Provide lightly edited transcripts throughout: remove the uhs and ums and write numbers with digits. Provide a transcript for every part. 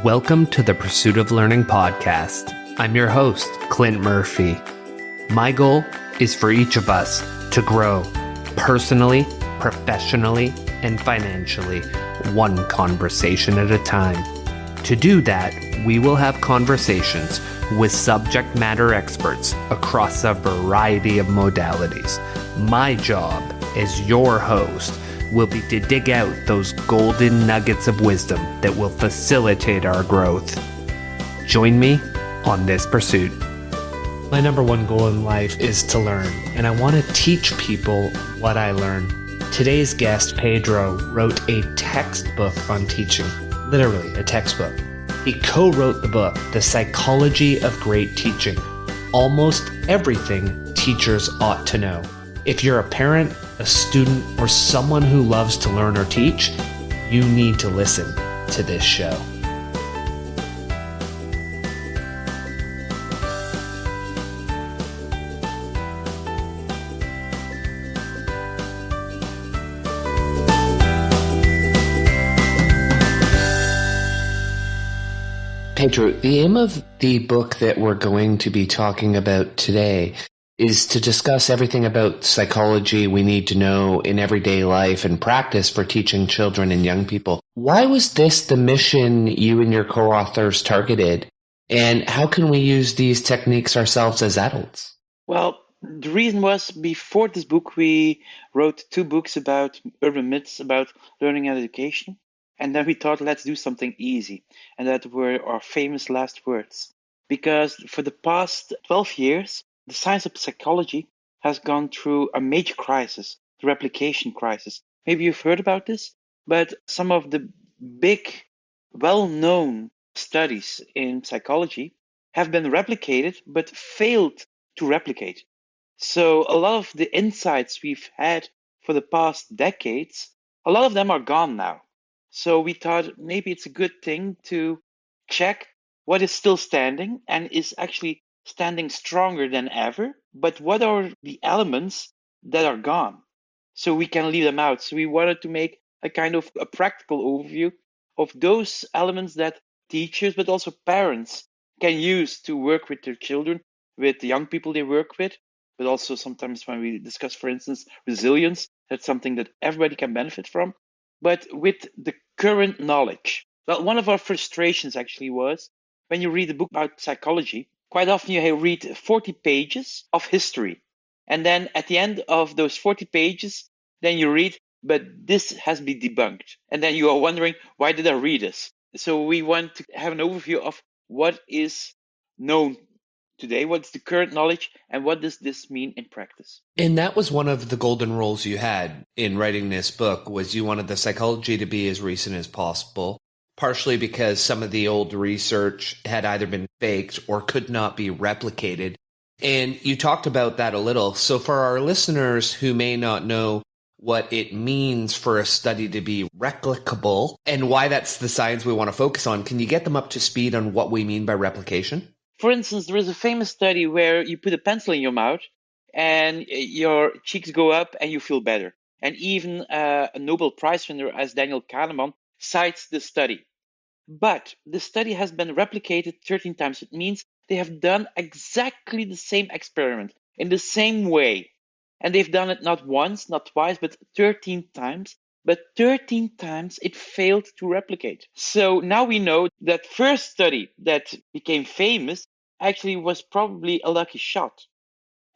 Welcome to the Pursuit of Learning podcast. I'm your host, Clint Murphy. My goal is for each of us to grow personally, professionally, and financially, one conversation at a time. To do that, we will have conversations with subject matter experts across a variety of modalities. My job as your host will be to dig out those golden nuggets of wisdom that will facilitate our growth. Join me on this pursuit. My number one goal in life is to learn, and I want to teach people what I learn. Today's guest, Pedro, wrote a textbook on teaching, literally a textbook. He co-wrote the book, The Psychology of Great Teaching, almost everything teachers ought to know. If you're a parent, a student, or someone who loves to learn or teach, you need to listen to this show. Pedro, the aim of the book that we're going to be talking about today is to discuss everything about psychology we need to know in everyday life and practice for teaching children and young people. Why was this the mission you and your co-authors targeted? And how can we use these techniques ourselves as adults? Well, the reason was before this book, we wrote 2 books about urban myths about learning and education. And then we thought, let's do something easy. And that were our famous last words. Because for the past 12 years, the science of psychology has gone through a major crisis, the replication crisis. Maybe you've heard about this, but some of the big, well-known studies in psychology have been replicated, but failed to replicate. So a lot of the insights we've had for the past decades, a lot of them are gone now. So we thought maybe it's a good thing to check what is still standing and is actually standing stronger than ever, but what are the elements that are gone so we can leave them out. So we wanted to make a kind of a practical overview of those elements that teachers but also parents can use to work with their children, with the young people they work with, but also sometimes when we discuss, for instance, resilience, that's something that everybody can benefit from, but with the current knowledge. Well, one of our frustrations actually was when you read a book about psychology, quite often you read 40 pages of history. And then at the end of those 40 pages, then you read, but this has been debunked. And then you are wondering, why did I read this? So we want to have an overview of what is known today, what's the current knowledge, and what does this mean in practice. And that was one of the golden rules you had in writing this book, was you wanted the psychology to be as recent as possible. Partially because some of the old research had either been faked or could not be replicated. And you talked about that a little. So for our listeners who may not know what it means for a study to be replicable and why that's the science we want to focus on, can you get them up to speed on what we mean by replication? For instance, there is a famous study where you put a pencil in your mouth and your cheeks go up and you feel better. And even a Nobel Prize winner as Daniel Kahneman cites the study. But the study has been replicated 13 times. It means they have done exactly the same experiment in the same way. And they've done it not once, not twice, but 13 times. But 13 times it failed to replicate. So now we know that first study that became famous actually was probably a lucky shot.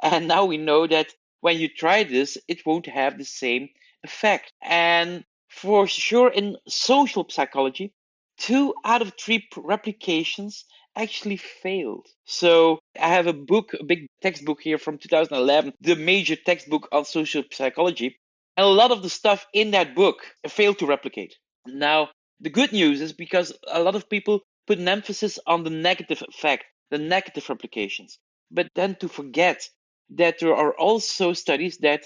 And now we know that when you try this, it won't have the same effect. And for sure in social psychology, 2 out of 3 replications actually failed. So I have a big textbook here from 2011, the major textbook on social psychology. And a lot of the stuff in that book failed to replicate. Now, the good news is because a lot of people put an emphasis on the negative effect, the negative replications, but then to forget that there are also studies that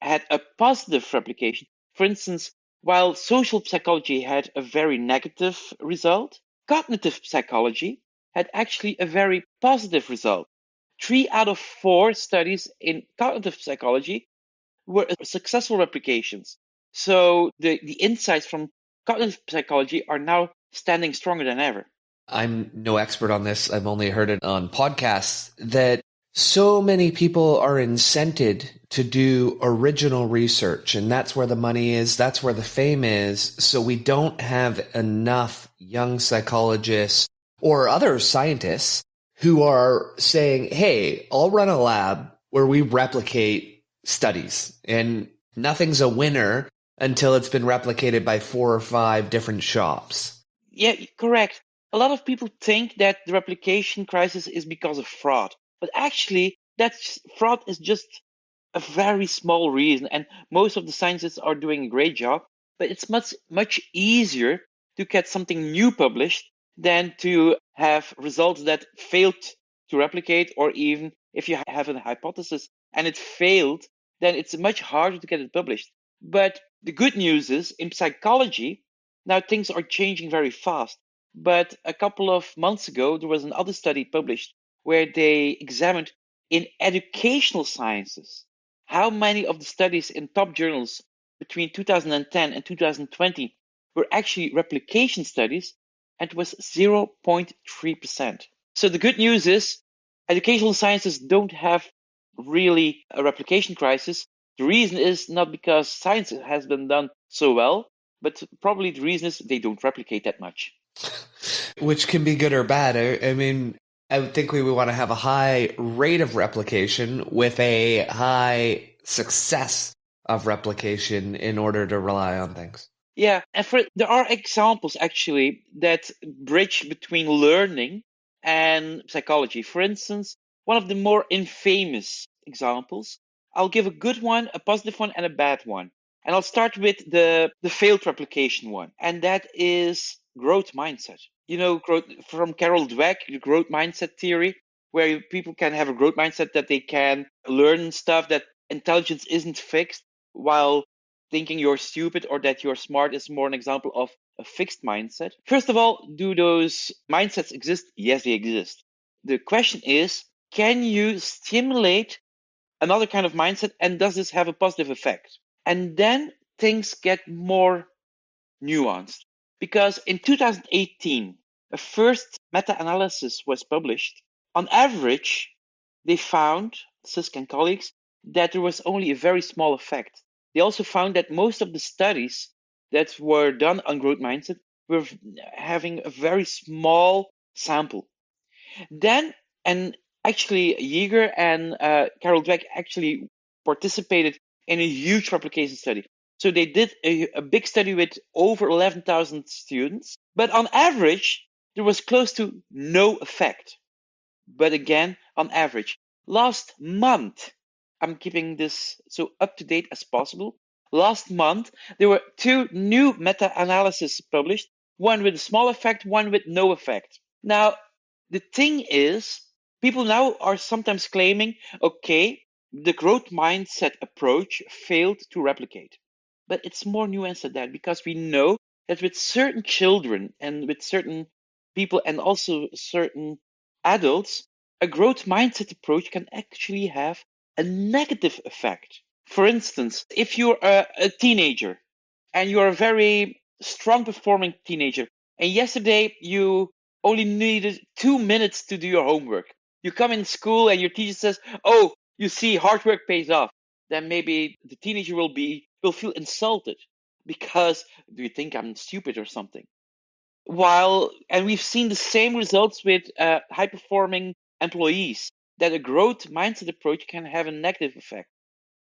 had a positive replication. For instance, while social psychology had a very negative result, cognitive psychology had actually a very positive result. 3 out of 4 studies in cognitive psychology were successful replications. So the insights from cognitive psychology are now standing stronger than ever. I'm no expert on this. I've only heard it on podcasts that so many people are incented to do original research, and that's where the money is. That's where the fame is. So we don't have enough young psychologists or other scientists who are saying, hey, I'll run a lab where we replicate studies, and nothing's a winner until it's been replicated by 4 or 5 different shops. Yeah, correct. A lot of people think that the replication crisis is because of fraud, but actually that fraud is just a very small reason, and most of the scientists are doing a great job, but it's much easier to get something new published than to have results that failed to replicate, or even if you have a hypothesis and it failed, then it's much harder to get it published. But the good news is in psychology, now things are changing very fast. But a couple of months ago, there was another study published where they examined in educational sciences how many of the studies in top journals between 2010 and 2020 were actually replication studies, and it was 0.3%. So the good news is educational sciences don't have really a replication crisis. The reason is not because science has been done so well, but probably the reason is they don't replicate that much. Which can be good or bad. I mean, I would think we would want to have a high rate of replication with a high success of replication in order to rely on things. Yeah, and there are examples actually that bridge between learning and psychology. For instance, one of the more infamous examples, I'll give a good one, a positive one, and a bad one. And I'll start with the failed replication one, and that is growth mindset. You know, from Carol Dweck, the growth mindset theory, where people can have a growth mindset that they can learn stuff, that intelligence isn't fixed, while thinking you're stupid or that you're smart is more an example of a fixed mindset. First of all, do those mindsets exist? Yes, they exist. The question is, can you stimulate another kind of mindset, and does this have a positive effect? And then things get more nuanced, because in 2018, a first meta-analysis was published. On average, they found, Sisk and colleagues, that there was only a very small effect. They also found that most of the studies that were done on growth mindset were having a very small sample. Then, and actually, Yeager and Carol Dweck actually participated in a huge replication study. So they did a big study with over 11,000 students, but on average, there was close to no effect. But again, on average, last month, I'm keeping this so up to date as possible. Last month, there were 2 new meta-analyses published, one with a small effect, one with no effect. Now, the thing is, people now are sometimes claiming, okay, the growth mindset approach failed to replicate. But it's more nuanced than that, because we know that with certain children and with certain people and also certain adults, a growth mindset approach can actually have a negative effect. For instance, if you're a teenager and you're a very strong performing teenager, and yesterday you only needed 2 minutes to do your homework, you come in school and your teacher says, oh, you see, hard work pays off, then maybe the teenager will feel insulted, because do you think I'm stupid or something? And we've seen the same results with high performing employees, that a growth mindset approach can have a negative effect.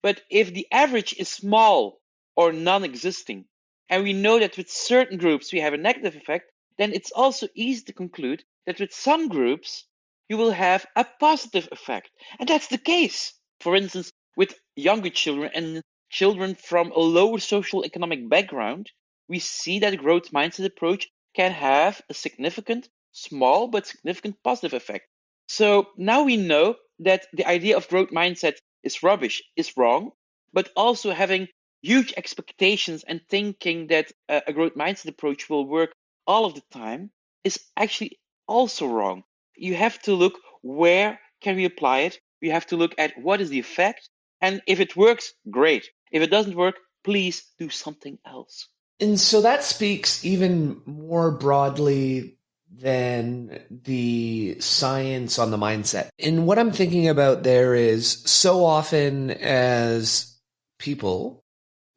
But if the average is small or non-existing, and we know that with certain groups we have a negative effect, then it's also easy to conclude that with some groups you will have a positive effect. And that's the case. For instance, with younger children and children from a lower social economic background, we see that a growth mindset approach can have a significant, small but significant positive effect. So now we know that the idea of growth mindset is rubbish, is wrong, but also having huge expectations and thinking that a growth mindset approach will work all of the time is actually also wrong. You have to look, where can we apply it? You have to look at what is the effect, and if it works, great. If it doesn't work, please do something else. And so that speaks even more broadly than the science on the mindset. And what I'm thinking about there is so often as people,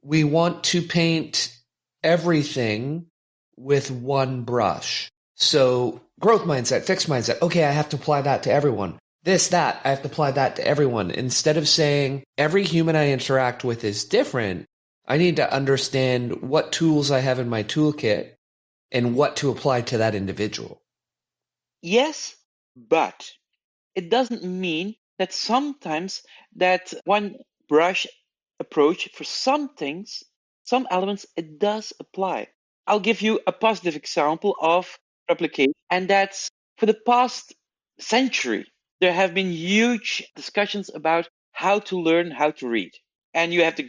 we want to paint everything with one brush. So growth mindset, fixed mindset. Okay, I have to apply that to everyone. This, that, I have to apply that to everyone. Instead of saying every human I interact with is different, I need to understand what tools I have in my toolkit and what to apply to that individual. Yes, but it doesn't mean that sometimes that one brush approach for some things, some elements, it does apply. I'll give you a positive example of replication, and that's for the past century, there have been huge discussions about how to learn how to read. And you have the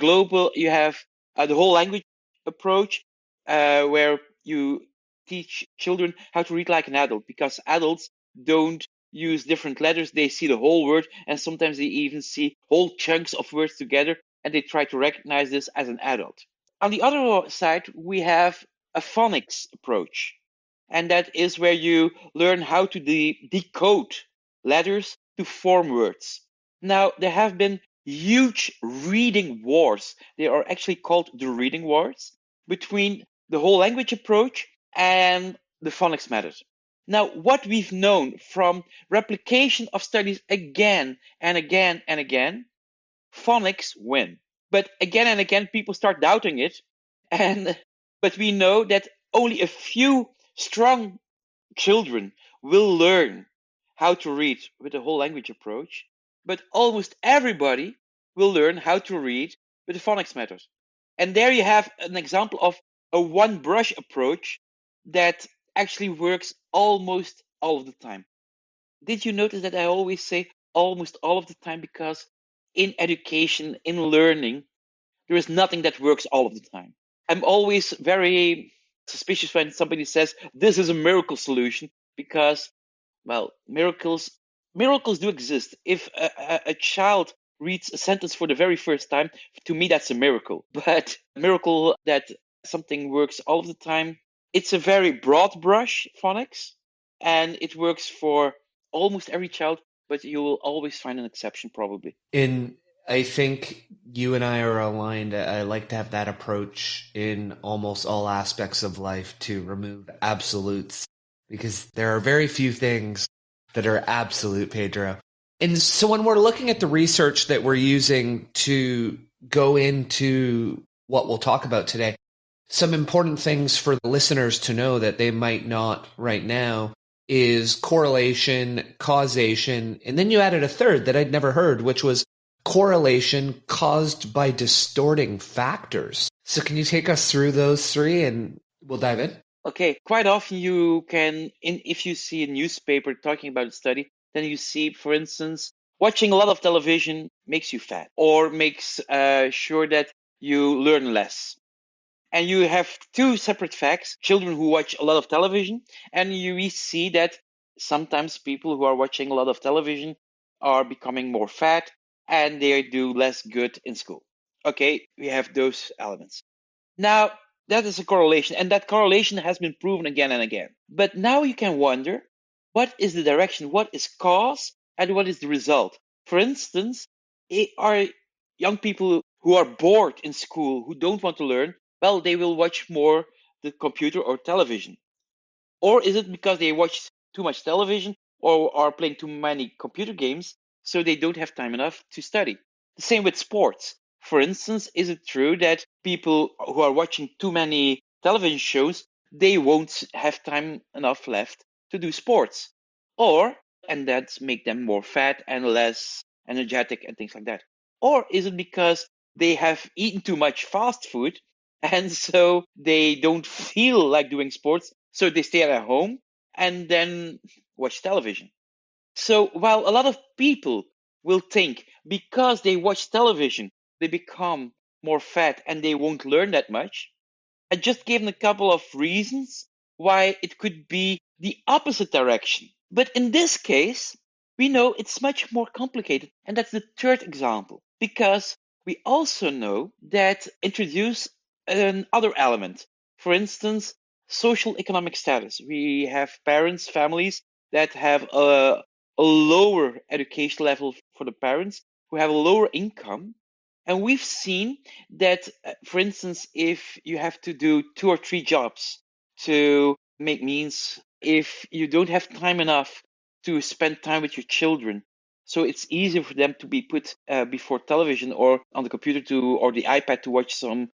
whole language approach, where you teach children how to read like an adult, because adults don't use different letters. They see the whole word, and sometimes they even see whole chunks of words together, and they try to recognize this as an adult. On the other side, we have a phonics approach, and that is where you learn how to decode letters to form words. Now, there have been huge reading wars. They are actually called the reading wars between the whole language approach and the phonics method. Now, what we've known from replication of studies again and again and again, phonics win. But again and again, people start doubting it. But we know that only a few strong children will learn how to read with the whole language approach, but almost everybody will learn how to read with the phonics method. And there you have an example of a one brush approach that actually works almost all of the time. Did you notice that I always say almost all of the time? Because in education, in learning, there is nothing that works all of the time. I'm always very suspicious when somebody says this is a miracle solution, because, well, miracles do exist. If a child reads a sentence for the very first time, to me that's a miracle. But a miracle that something works all of the time, it's a very broad brush, phonics, and it works for almost every child, but you will always find an exception probably. And I think you and I are aligned. I like to have that approach in almost all aspects of life, to remove absolutes, because there are very few things that are absolute, Pedro. And so when we're looking at the research that we're using to go into what we'll talk about today, some important things for the listeners to know that they might not right now is correlation, causation, and then you added a third that I'd never heard, which was correlation caused by distorting factors. So can you take us through those three and we'll dive in? Okay, quite often you can, if you see a newspaper talking about a study, then you see, for instance, watching a lot of television makes you fat, or makes sure that you learn less. And you have two separate facts: children who watch a lot of television, and we see that sometimes people who are watching a lot of television are becoming more fat and they do less good in school. Okay, we have those elements. Now, that is a correlation, and that correlation has been proven again and again. But now you can wonder, what is the direction? What is cause and what is the result? For instance, are young people who are bored in school, who don't want to learn, well, they will watch more the computer or television. Or is it because they watch too much television or are playing too many computer games, so they don't have time enough to study? The same with sports. For instance, is it true that people who are watching too many television shows, they won't have time enough left to do sports? And that make them more fat and less energetic and things like that? Or is it because they have eaten too much fast food and so they don't feel like doing sports, so they stay at home and then watch television? So while a lot of people will think because they watch television, they become more fat and they won't learn that much, I just gave them a couple of reasons why it could be the opposite direction. But in this case, we know it's much more complicated. And that's the third example, because we also know that introduce another element. For instance, social economic status. We have parents, families that have a lower education level for the parents, who have a lower income. And we've seen that, for instance, if you have to do 2 or 3 jobs to make means, if you don't have time enough to spend time with your children, so it's easier for them to be put before television or on the computer or the iPad to watch some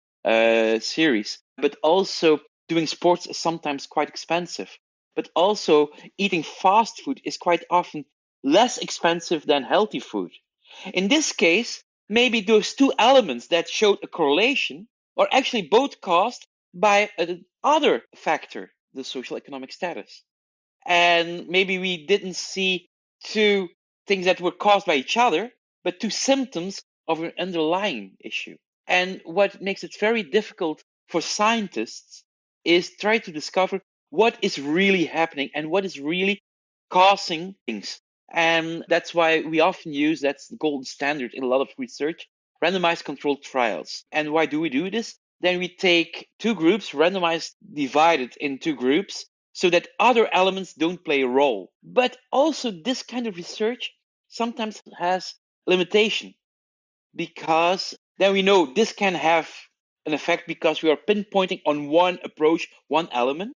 series. But also doing sports is sometimes quite expensive. But also eating fast food is quite often less expensive than healthy food. In this case, maybe those two elements that showed a correlation are actually both caused by another factor, the social economic status. And maybe we didn't see two things that were caused by each other, but two symptoms of an underlying issue. And what makes it very difficult for scientists is try to discover what is really happening and what is really causing things. And that's why we often use, that's the gold standard in a lot of research, randomized controlled trials. And why do we do this? Then we take two groups, randomized, divided in two groups, so that other elements don't play a role. But also this kind of research sometimes has limitation, because then we know this can have an effect because we are pinpointing on one approach, one element.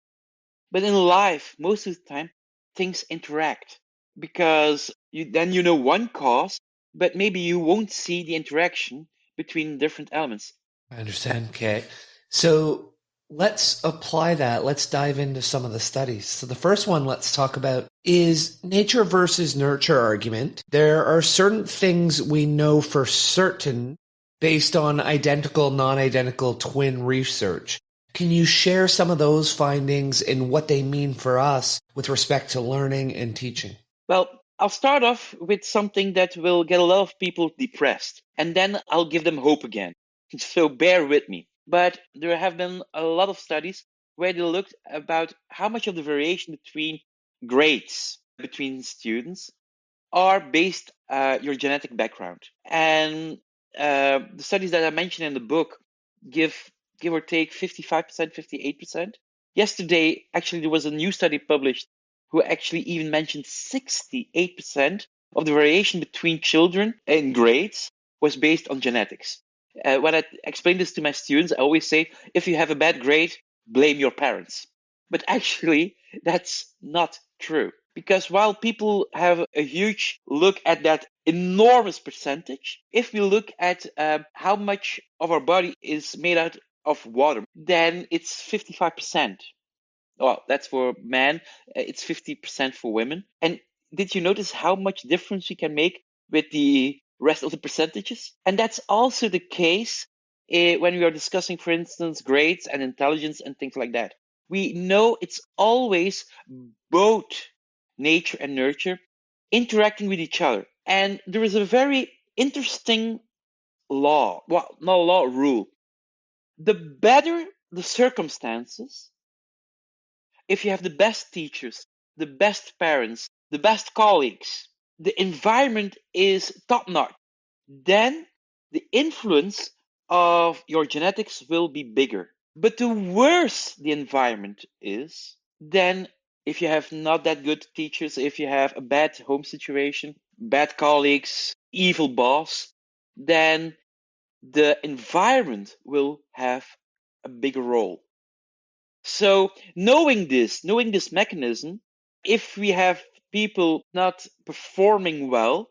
But in life, most of the time, things interact, because then you know one cause, but maybe you won't see the interaction between different elements. I understand. Okay. So let's apply that. Let's dive into some of the studies. So the first one let's talk about is nature versus nurture argument. There are certain things we know for certain based on identical, non-identical twin research. Can you share some of those findings and what they mean for us with respect to learning and teaching? Well, I'll start off with something that will get a lot of people depressed, and then I'll give them hope again. So bear with me. But there have been a lot of studies where they looked about how much of the variation between grades between students are based your genetic background. And the studies that I mentioned in the book give or take 55%, 58%. Yesterday, actually, there was a new study published who actually even mentioned 68% of the variation between children in grades was based on genetics. When I explain this to my students, I always say, if you have a bad grade, blame your parents. But actually, that's not true. Because while people have a huge look at that enormous percentage, if we look at how much of our body is made out of water, then it's 55%. Well, that's for men, it's 50% for women. And did you notice how much difference we can make with the rest of the percentages? And that's also the case when we are discussing, for instance, grades and intelligence and things like that. We know it's always both nature and nurture interacting with each other. And there is a very interesting law, well, not law, rule. The better the circumstances, if you have the best teachers, the best parents, the best colleagues, the environment is top notch, then the influence of your genetics will be bigger. But the worse the environment is, then if you have not that good teachers, if you have a bad home situation, bad colleagues, evil boss, then the environment will have a bigger role. So knowing this mechanism, if we have people not performing well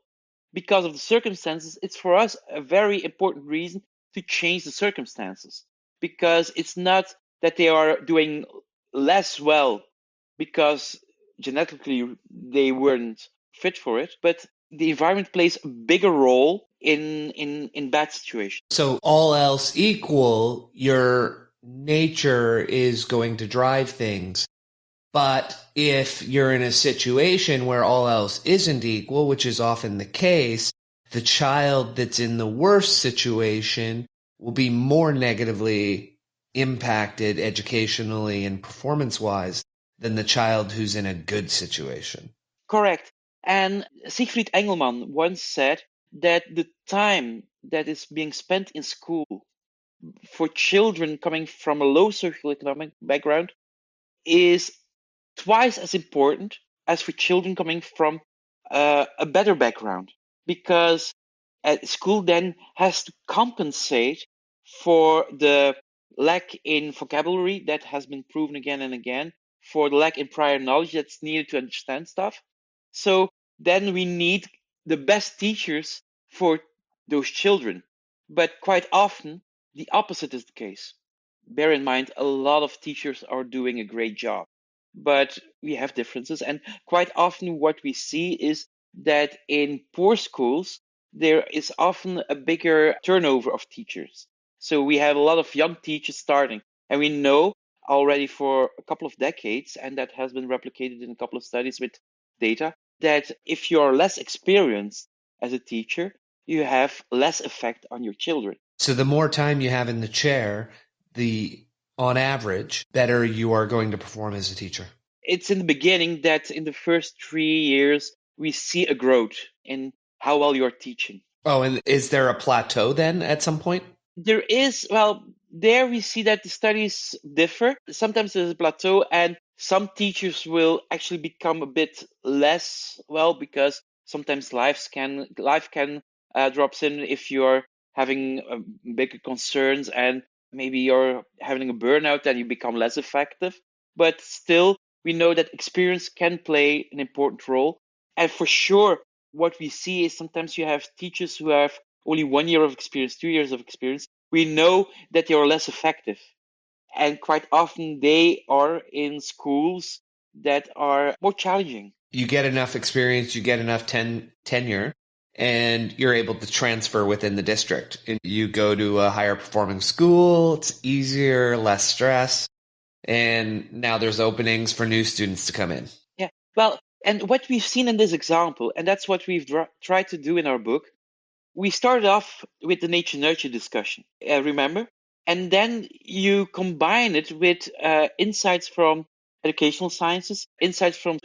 because of the circumstances, it's for us a very important reason to change the circumstances. Because it's not that they are doing less well because genetically they weren't fit for it, but the environment plays a bigger role in bad situations. So all else equal, your nature is going to drive things. But if you're in a situation where all else isn't equal, which is often the case, the child that's in the worst situation will be more negatively impacted educationally and performance-wise than the child who's in a good situation. Correct. And Siegfried Engelmann once said that the time that is being spent in school for children coming from a low socioeconomic background is twice as important as for children coming from a better background, because school then has to compensate for the lack in vocabulary that has been proven again and again, for the lack in prior knowledge that's needed to understand stuff. So then we need the best teachers for those children. But quite often, the opposite is the case. Bear in mind, a lot of teachers are doing a great job, but we have differences. And quite often, what we see is that in poor schools, there is often a bigger turnover of teachers. So we have a lot of young teachers starting, and we know already for a couple of decades, and that has been replicated in a couple of studies with data, that if you're less experienced as a teacher, you have less effect on your children. So the more time you have in the chair, the on average, better you are going to perform as a teacher. It's in the beginning that in the first 3 years, we see a growth in how well you're teaching. Oh, and is there a plateau then at some point? There is, well, there we see that the studies differ. Sometimes there's a plateau, and some teachers will actually become a bit less well, because sometimes life can drops in if you're having bigger concerns and maybe you're having a burnout, and you become less effective. But still, we know that experience can play an important role. And for sure, what we see is sometimes you have teachers who have only 1 year of experience, 2 years of experience. We know that they are less effective. And quite often they are in schools that are more challenging. You get enough experience, you get enough tenure, and you're able to transfer within the district. And you go to a higher performing school, it's easier, less stress, and now there's openings for new students to come in. Yeah, well, and what we've seen in this example, and that's what we've tried to do in our book, we started off with the nature-nurture discussion, remember? And then you combine it with insights from educational sciences, insights from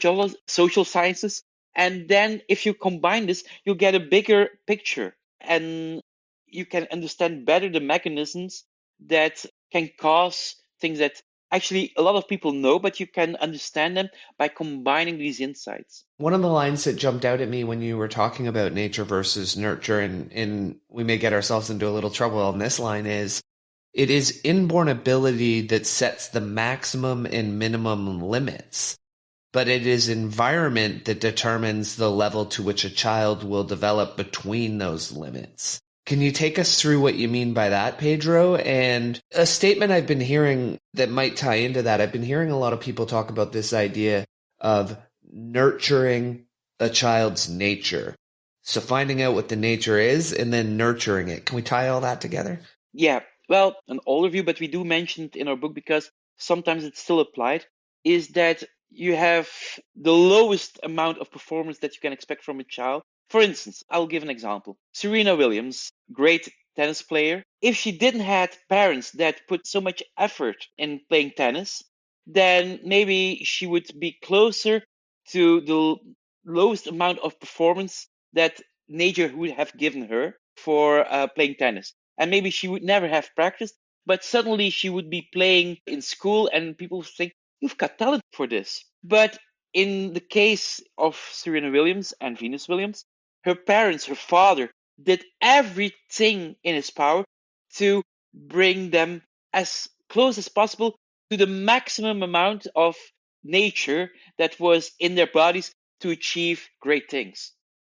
social sciences. And then if you combine this, you get a bigger picture, and you can understand better the mechanisms that can cause things that actually a lot of people know, but you can understand them by combining these insights. One of the lines that jumped out at me when you were talking about nature versus nurture, and we may get ourselves into a little trouble on this line, is it is inborn ability that sets the maximum and minimum limits, but it is environment that determines the level to which a child will develop between those limits. Can you take us through what you mean by that, Pedro? And a statement I've been hearing that might tie into that, I've been hearing a lot of people talk about this idea of nurturing a child's nature. So finding out what the nature is and then nurturing it. Can we tie all that together? Yeah, well, an overview, but we do mention it in our book because sometimes it's still applied, is that you have the lowest amount of performance that you can expect from a child. For instance, I'll give an example. Serena Williams, great tennis player. If she didn't have parents that put so much effort in playing tennis, then maybe she would be closer to the lowest amount of performance that nature would have given her for playing tennis. And maybe she would never have practiced, but suddenly she would be playing in school and people think, you've got talent for this. But in the case of Serena Williams and Venus Williams, her parents, her father, did everything in his power to bring them as close as possible to the maximum amount of nature that was in their bodies to achieve great things.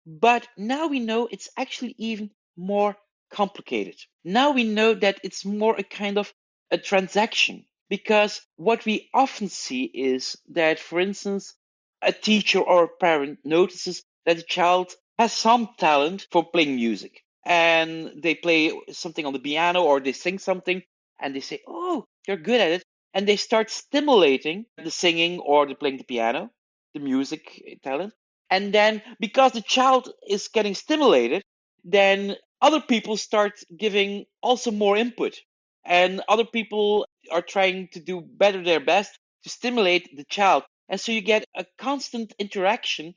But now we know it's actually even more complicated. Now we know that it's more a kind of a transaction, because what we often see is that, for instance, a teacher or a parent notices that a child has some talent for playing music, and they play something on the piano or they sing something and they say, oh, you're good at it. And they start stimulating the singing or the playing the piano, the music talent. And then because the child is getting stimulated, then other people start giving also more input. And other people are trying to do better their best to stimulate the child. And so you get a constant interaction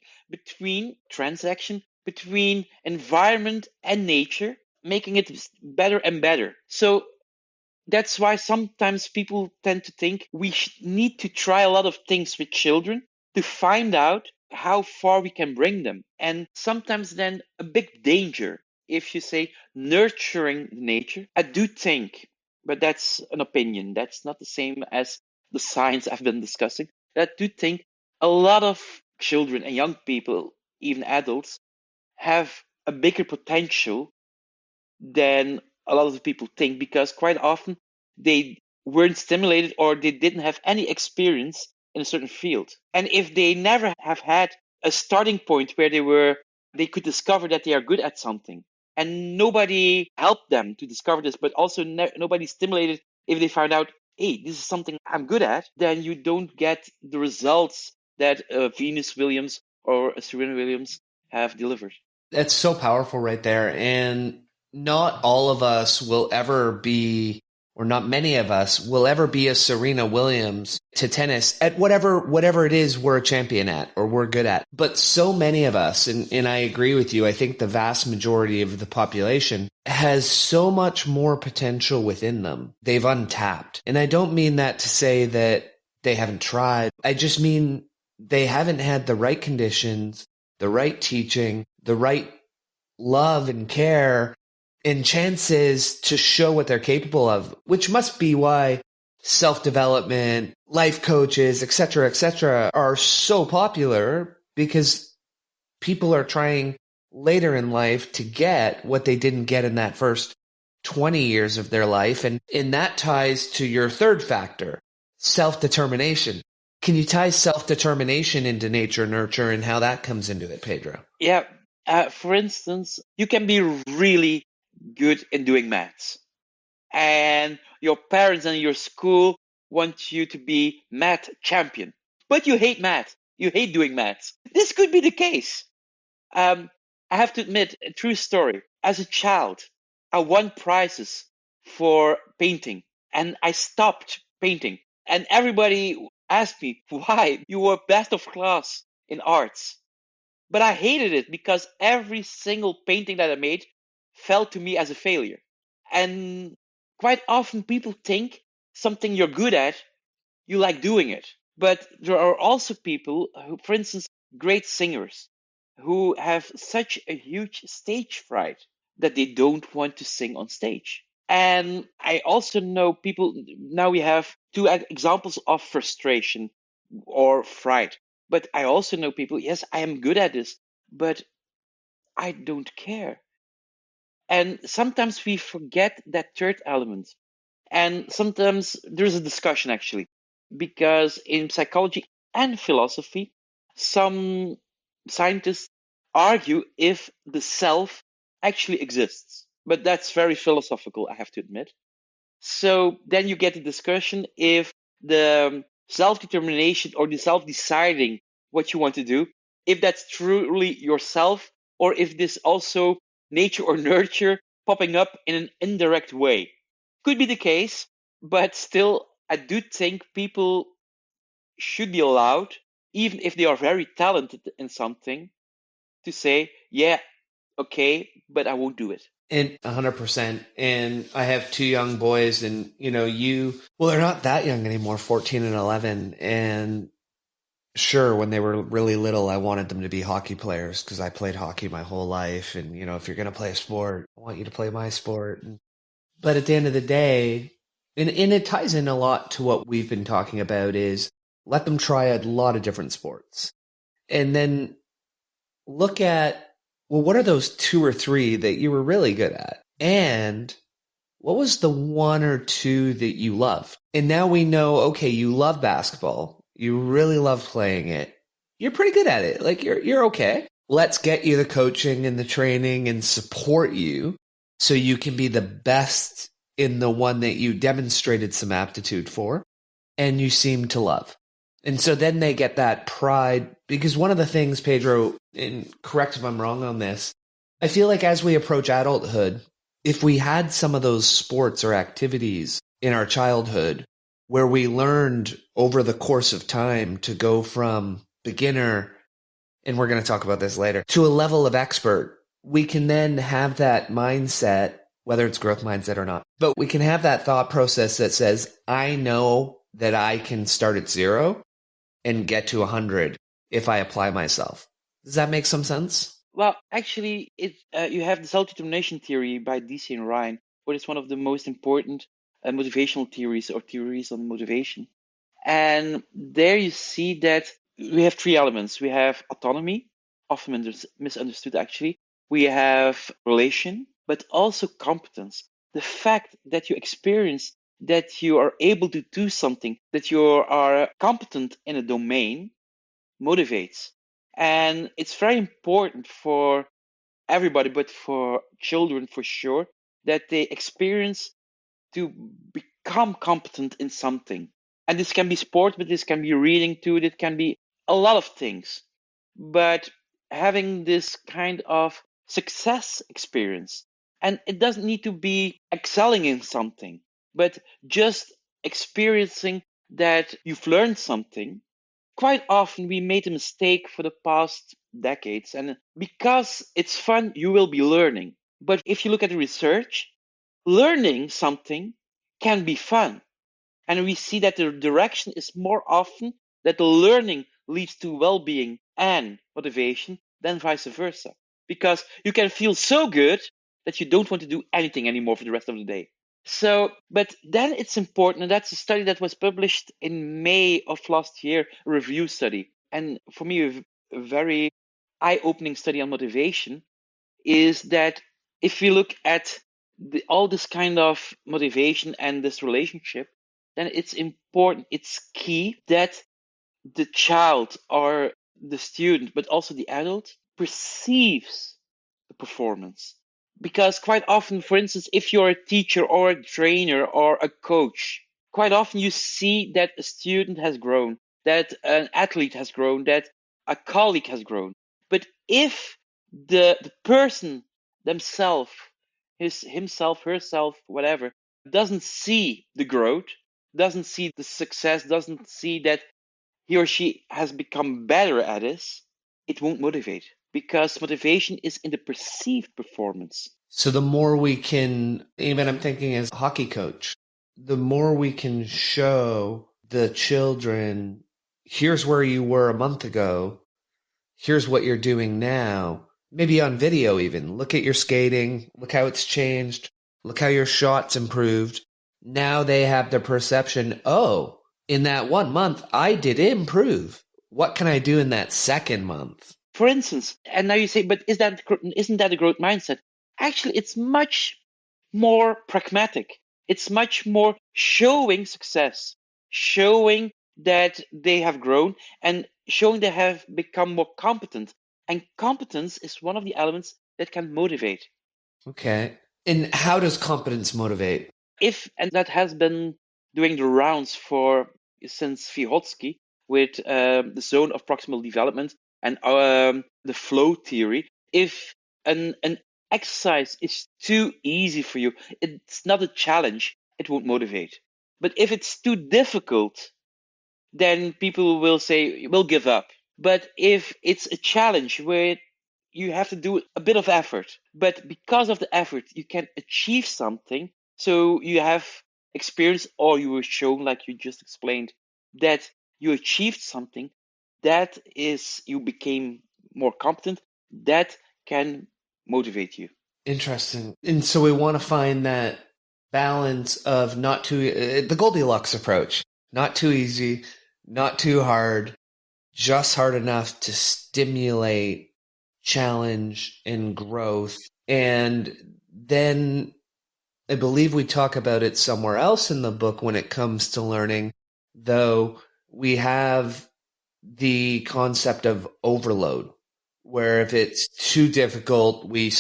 transaction between environment and nature, making it better and better. So That's why sometimes people tend to think we need to try a lot of things with children to find out how far we can bring them. And sometimes then a big danger if you say nurturing nature. I do think, but that's an opinion. That's not the same as the science I've been discussing. I do think a lot of children and young people, even adults, have a bigger potential than a lot of the people think, because quite often they weren't stimulated or they didn't have any experience in a certain field. And if they never have had a starting point where they could discover that they are good at something, and nobody helped them to discover this, but also nobody stimulated if they found out, hey, this is something I'm good at, then you don't get the results that Venus Williams or Serena Williams have delivered. That's so powerful right there. And not all of us will ever be, or not many of us will ever be a Serena Williams to tennis at whatever it is we're a champion at or we're good at. But so many of us, and I agree with you, I think the vast majority of the population has so much more potential within them. They've untapped. And I don't mean that to say that they haven't tried. I just mean they haven't had the right conditions, the right teaching, the right love and care and chances to show what they're capable of, which must be why self-development, life coaches, etc., are so popular, because people are trying later in life to get what they didn't get in that first 20 years of their life. And that ties to your third factor, self-determination. Can you tie self-determination into nature nurture and how that comes into it, Pedro? Yeah. For instance, you can be really good in doing maths, and your parents and your school want you to be math champion, but you hate math. You hate doing maths. This could be the case. I have to admit, a true story. As a child, I won prizes for painting, and I stopped painting. And everybody asked me why you were best of class in arts. But I hated it because every single painting that I made felt to me as a failure. And quite often people think something you're good at, you like doing it. But there are also people who, for instance, great singers who have such a huge stage fright that they don't want to sing on stage. And I also know people, now we have two examples of frustration or fright. But I also know people, yes, I am good at this, but I don't care. And sometimes we forget that third element. And sometimes there's a discussion actually, because in psychology and philosophy, some scientists argue if the self actually exists. But that's very philosophical, I have to admit. So then you get the discussion if the self-determination or the self-deciding what you want to do, if that's truly yourself, or if this also nature or nurture popping up in an indirect way. Could be the case, but still, I do think people should be allowed, even if they are very talented in something, to say, yeah, okay, but I won't do it. And 100%. And I have two young boys, and well, they're not that young anymore, 14 and 11. And sure, when they were really little, I wanted them to be hockey players because I played hockey my whole life. And, if you're going to play a sport, I want you to play my sport. But at the end of the day, and it ties in a lot to what we've been talking about, is let them try a lot of different sports. And then look at, well, what are those two or three that you were really good at? And what was the one or two that you loved? And now we know, okay, you love basketball. You really love playing it. You're pretty good at it. Like you're okay. Let's get you the coaching and the training and support you so you can be the best in the one that you demonstrated some aptitude for and you seem to love. And so then they get that pride, because one of the things, Pedro, and correct if I'm wrong on this, I feel like as we approach adulthood, if we had some of those sports or activities in our childhood where we learned over the course of time to go from beginner, and we're going to talk about this later, to a level of expert, we can then have that mindset, whether it's growth mindset or not, But we can have that thought process that says, I know that I can start at 0 and get to 100 if I apply myself. Does that make some sense? Well, actually, you have the self-determination theory by DC and Ryan, but it's one of the most important motivational theories or theories on motivation. And there you see that we have three elements. We have autonomy, often misunderstood actually. We have relation, but also competence. The fact that you experience that you are able to do something, that you are competent in a domain, motivates. And it's very important for everybody, but for children for sure, that they experience to become competent in something. And this can be sport, but this can be reading too, it can be a lot of things. But having this kind of success experience, and it doesn't need to be excelling in something, but just experiencing that you've learned something. Quite often we made a mistake for the past decades, and because it's fun, you will be learning. But if you look at the research, learning something can be fun. And we see that the direction is more often that the learning leads to well-being and motivation than vice versa. Because you can feel so good that you don't want to do anything anymore for the rest of the day. So, but then it's important, and that's a study that was published in May of last year, a review study. And for me, a very eye-opening study on motivation is that if we look at all this kind of motivation and this relationship, then it's important, it's key that the child or the student, but also the adult, perceives the performance. Because quite often, for instance, if you're a teacher or a trainer or a coach, quite often you see that a student has grown, that an athlete has grown, that a colleague has grown. But if the person themselves, himself, herself, whatever, doesn't see the growth, doesn't see the success, doesn't see that he or she has become better at this, it won't motivate, because motivation is in the perceived performance. So the more we can, even I'm thinking as a hockey coach, the more we can show the children, here's where you were a month ago, here's what you're doing now, maybe on video even. Look at your skating, look how it's changed, look how your shots improved. Now they have the perception, oh, in that 1 month, I did improve. What can I do in that second month? For instance, and now you say, but isn't that a growth mindset? Actually, it's much more pragmatic. It's much more showing success, showing that they have grown and showing they have become more competent. And competence is one of the elements that can motivate. Okay. And how does competence motivate? And that has been doing the rounds since Vygotsky with the zone of proximal development and the flow theory. If an exercise is too easy for you, it's not a challenge, it won't motivate. But if it's too difficult, then people will say, we'll give up. But if it's a challenge where you have to do a bit of effort, but because of the effort, you can achieve something. So you have experience, or you were shown, like you just explained, that you achieved something, that is, you became more competent, that can motivate you. Interesting. And so we want to find that balance of not too, the Goldilocks approach, not too easy, not too hard, just hard enough to stimulate challenge and growth. And then I believe we talk about it somewhere else in the book when it comes to learning, though we have the concept of overload, where if it's too difficult, we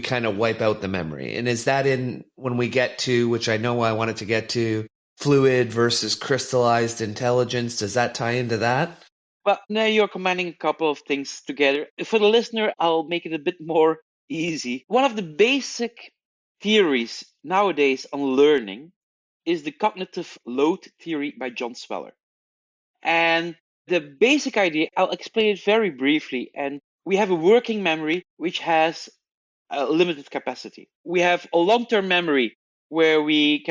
kind of wipe out the memory. And is that in when we get to, which I know I wanted to get to, fluid versus crystallized intelligence? Does that tie into that? Well, now you're combining a couple of things together. For the listener, I'll make it a bit more easy. One of the basic theories nowadays on learning is the cognitive load theory by John Sweller. And the basic idea, I'll explain it very briefly. And we have a working memory which has a limited capacity. We have a long-term memory where we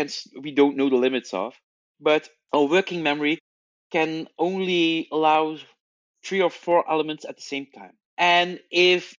don't know the limits of, but our working memory can only allow 3 or 4 elements at the same time. And if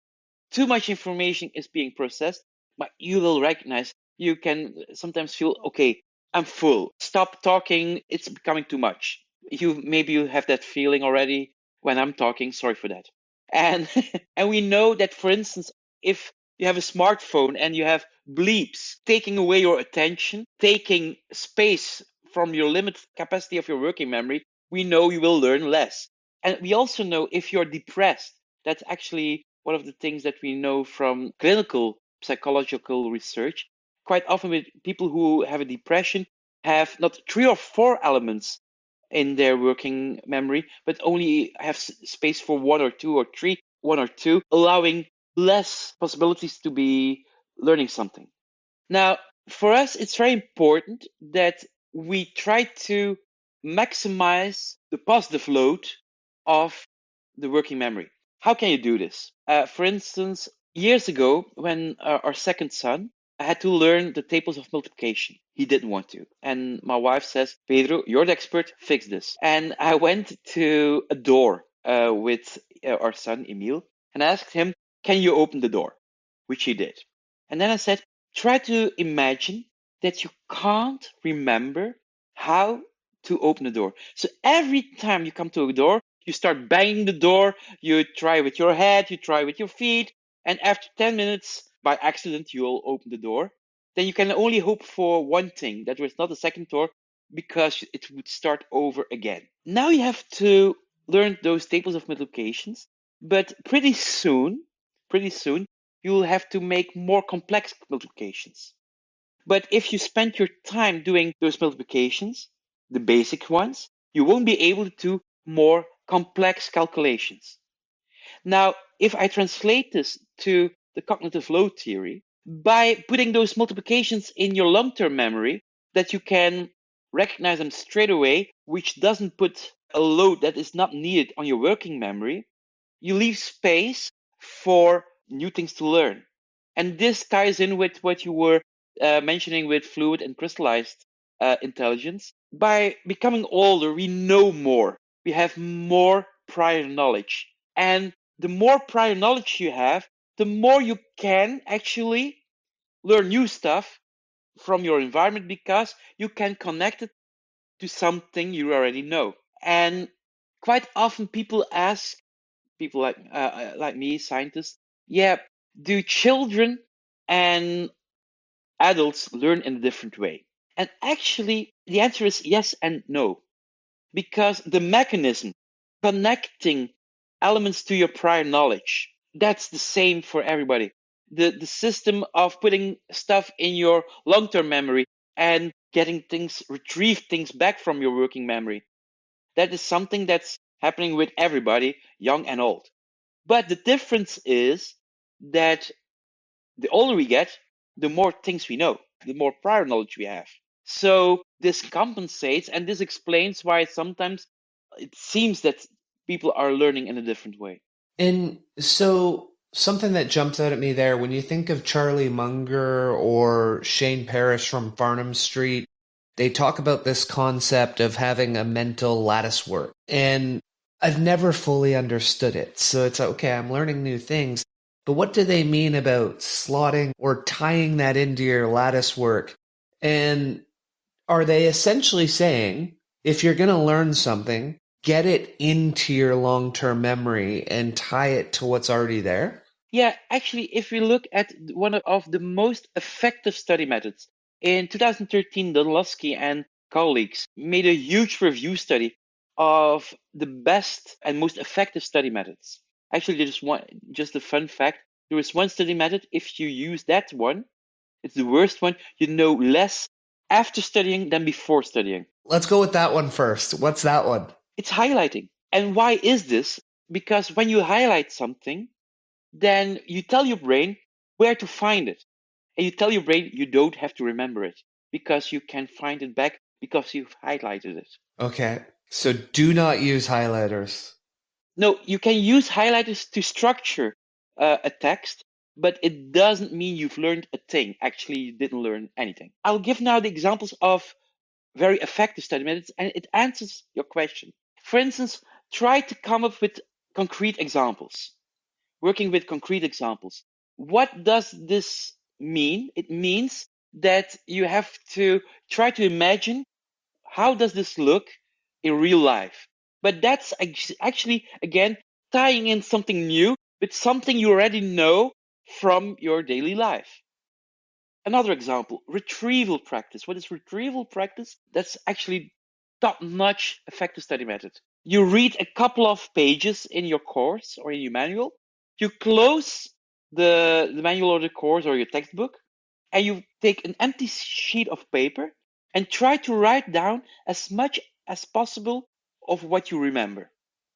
too much information is being processed, but you will recognize, you can sometimes feel, okay, I'm full. Stop talking. It's becoming too much. Maybe you have that feeling already when I'm talking. Sorry for that. And and we know that, for instance, if you have a smartphone and you have bleeps taking away your attention, taking space from your limited capacity of your working memory, we know you will learn less. And we also know if you're depressed, that's actually one of the things that we know from clinical psychological research. Quite often, with people who have a depression, have not 3 or 4 elements in their working memory, but only have space for 1 or 2 or 3, 1 or 2, allowing less possibilities to be learning something. Now, for us, it's very important that we try to maximize the positive load of the working memory. How can you do this? For instance, years ago, when our second son had to learn the tables of multiplication, he didn't want to. And my wife says, Pedro, you're the expert, fix this. And I went to a door with our son, Emil, and asked him, can you open the door? Which he did. And then I said, try to imagine that you can't remember how to open the door. So every time you come to a door, you start banging the door, you try with your head, you try with your feet, and after 10 minutes, by accident, you'll open the door. Then you can only hope for one thing, that there's not a second door, because it would start over again. Now you have to learn those tables of multiplications, but pretty soon, you'll have to make more complex multiplications. But if you spend your time doing those multiplications, the basic ones, you won't be able to do more complex calculations. Now, if I translate this to the cognitive load theory, by putting those multiplications in your long-term memory, that you can recognize them straight away, which doesn't put a load that is not needed on your working memory, you leave space for new things to learn. And this ties in with what you were mentioning with fluid and crystallized intelligence. By becoming older, we know more. We have more prior knowledge. And the more prior knowledge you have, the more you can actually learn new stuff from your environment, because you can connect it to something you already know. And quite often people ask, people like me, scientists, yeah, do children and adults learn in a different way? And actually, the answer is yes and no, because the mechanism connecting elements to your prior knowledge, that's the same for everybody. The system of putting stuff in your long-term memory and getting things, retrieve things back from your working memory, that is something that's happening with everybody, young and old. But the difference is that the older we get, the more things we know, the more prior knowledge we have. So this compensates, and this explains why sometimes it seems that people are learning in a different way. And so something that jumps out at me there, when you think of Charlie Munger or Shane Parrish from Farnham Street, they talk about this concept of having a mental lattice work. And I've never fully understood it. So it's okay, I'm learning new things. But what do they mean about slotting or tying that into your lattice work? And are they essentially saying, if you're going to learn something, get it into your long-term memory and tie it to what's already there? Yeah, actually, if we look at one of the most effective study methods, in 2013, Donlowski and colleagues made a huge review study of the best and most effective study methods. Actually, just a fun fact, there is one study method, if you use that one, it's the worst one, you know less after studying than before studying. Let's go with that one first. What's that one? It's highlighting. And why is this? Because when you highlight something, then you tell your brain where to find it. And you tell your brain you don't have to remember it, because you can find it back because you've highlighted it. Okay. So do not use highlighters. No, you can use highlighters to structure a text, but it doesn't mean you've learned a thing. Actually, you didn't learn anything. I'll give now the examples of very effective study methods, and it answers your question. For instance, try to come up with concrete examples, working with concrete examples. What does this mean? It means that you have to try to imagine how does this look in real life. But that's actually, again, tying in something new with something you already know from your daily life. Another example, retrieval practice. What is retrieval practice? That's actually top-notch effective study method. You read a couple of pages in your course or in your manual. You close the manual or the course or your textbook, and you take an empty sheet of paper and try to write down as much as possible of what you remember.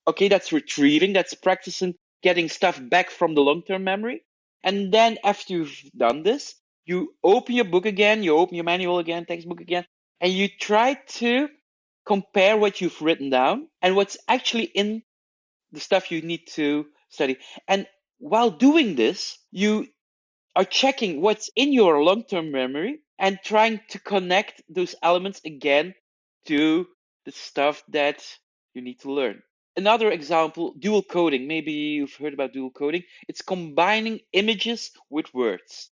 Okay, that's retrieving, that's practicing getting stuff back from the long-term memory. And then after you've done this, you open your book again, you open your manual again, textbook again, and you try to compare what you've written down and what's actually in the stuff you need to study. And while doing this, you are checking what's in your long-term memory and trying to connect those elements again to the stuff that you need to learn. Another example, dual coding. Maybe you've heard about dual coding. It's combining images with words.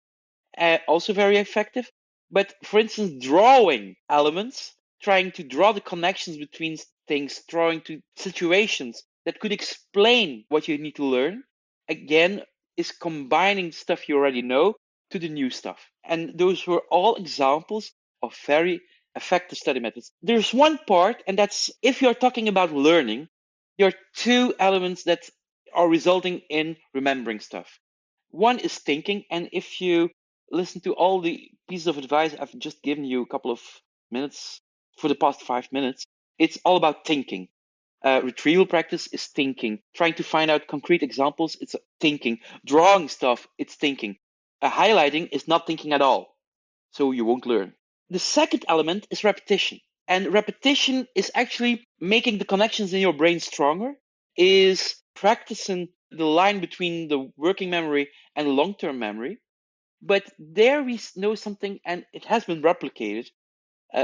Also very effective. But for instance, drawing elements, trying to draw the connections between things, drawing to situations that could explain what you need to learn, again, is combining stuff you already know to the new stuff. And those were all examples of very effective study methods. There's one part, and that's if you're talking about learning, there are two elements that are resulting in remembering stuff. One is thinking, and if you listen to all the pieces of advice I've just given you a couple of minutes for the past 5 minutes, it's all about thinking. Retrieval practice is thinking. Trying to find out concrete examples, it's thinking. Drawing stuff, it's thinking. Highlighting is not thinking at all, so you won't learn. The second element is repetition. And repetition is actually making the connections in your brain stronger, is practicing the line between the working memory and long-term memory. But there we know something, and it has been replicated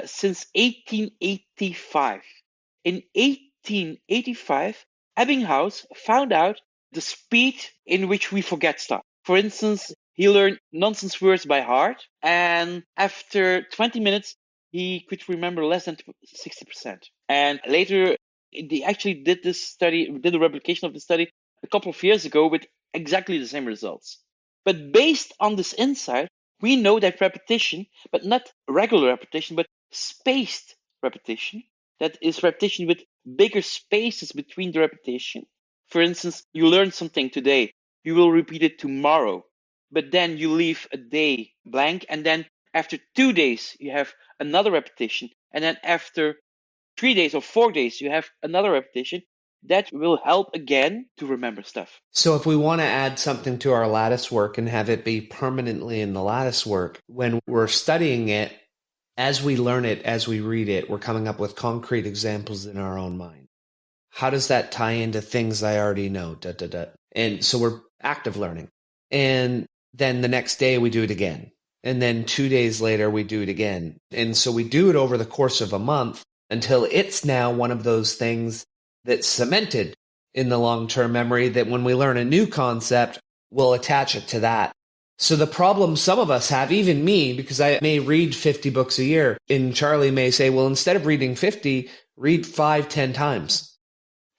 since 1885. In 1885, Ebbinghaus found out the speed in which we forget stuff. For instance, he learned nonsense words by heart, and after 20 minutes, he could remember less than 60%. And later, they actually did the replication of the study a couple of years ago with exactly the same results. But based on this insight, we know that repetition, but not regular repetition, but spaced repetition, that is repetition with bigger spaces between the repetition. For instance, you learn something today, you will repeat it tomorrow, but then you leave a day blank, and then after 2 days, you have another repetition, and then after 3 days or 4 days, you have another repetition. That will help again to remember stuff. So if we want to add something to our lattice work and have it be permanently in the lattice work, when we're studying it, as we learn it, as we read it, we're coming up with concrete examples in our own mind. How does that tie into things I already know? And so we're active learning. And then the next day we do it again. And then 2 days later we do it again. And so we do it over the course of a month until it's now one of those things that's cemented in the long-term memory that when we learn a new concept, we'll attach it to that. So the problem some of us have, even me, because I may read 50 books a year, and Charlie may say, well, instead of reading 50, read 5, 10 times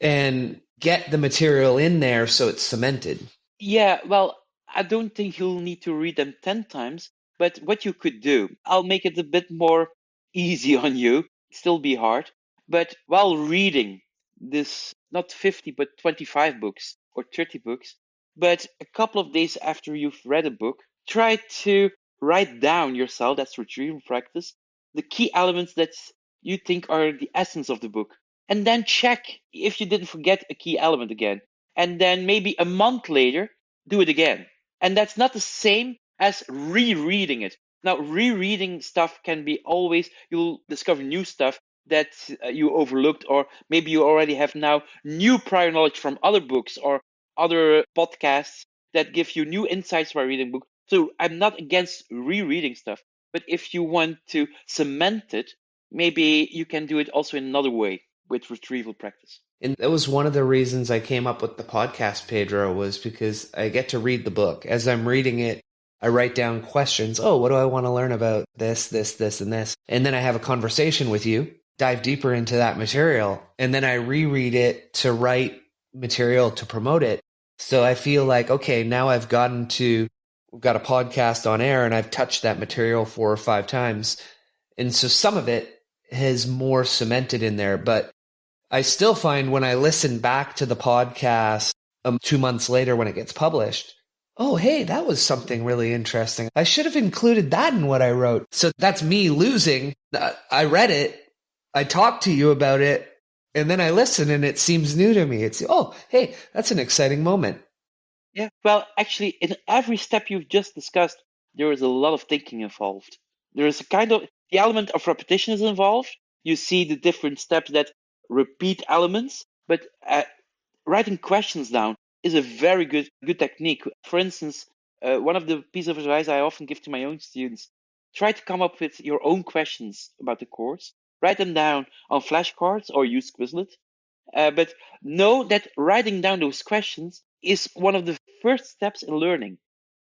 and get the material in there so it's cemented. Yeah, well, I don't think you'll need to read them 10 times, but what you could do, I'll make it a bit more easy on you, still be hard, but while reading this, not 50, but 25 books or 30 books, but a couple of days after you've read a book, try to write down yourself, that's retrieval practice, the key elements that you think are the essence of the book. And then check if you didn't forget a key element again. And then maybe a month later, do it again. And that's not the same as rereading it. Now, rereading stuff can be always, you'll discover new stuff that you overlooked, or maybe you already have now new prior knowledge from other books or other podcasts. that give you new insights by reading books. So I'm not against rereading stuff, but if you want to cement it, maybe you can do it also in another way with retrieval practice. And that was one of the reasons I came up with the podcast, Pedro, was because I get to read the book. As I'm reading it, I write down questions. Oh, what do I want to learn about this, and this? And then I have a conversation with you, dive deeper into that material, and then I reread it to write material to promote it. So I feel like, okay, now we've got a podcast on air and I've touched that material 4 or 5 times. And so some of it has more cemented in there, but I still find when I listen back to the podcast 2 months later when it gets published, oh, hey, that was something really interesting. I should have included that in what I wrote. So that's me losing. I read it. I talked to you about it. And then I listen and it seems new to me. It's, oh, hey, that's an exciting moment. Yeah, well, actually, in every step you've just discussed, there is a lot of thinking involved. There is the element of repetition is involved. You see the different steps that repeat elements, but writing questions down is a very good technique. For instance, one of the pieces of advice I often give to my own students: try to come up with your own questions about the course. Write them down on flashcards or use Quizlet. But know that writing down those questions is one of the first steps in learning,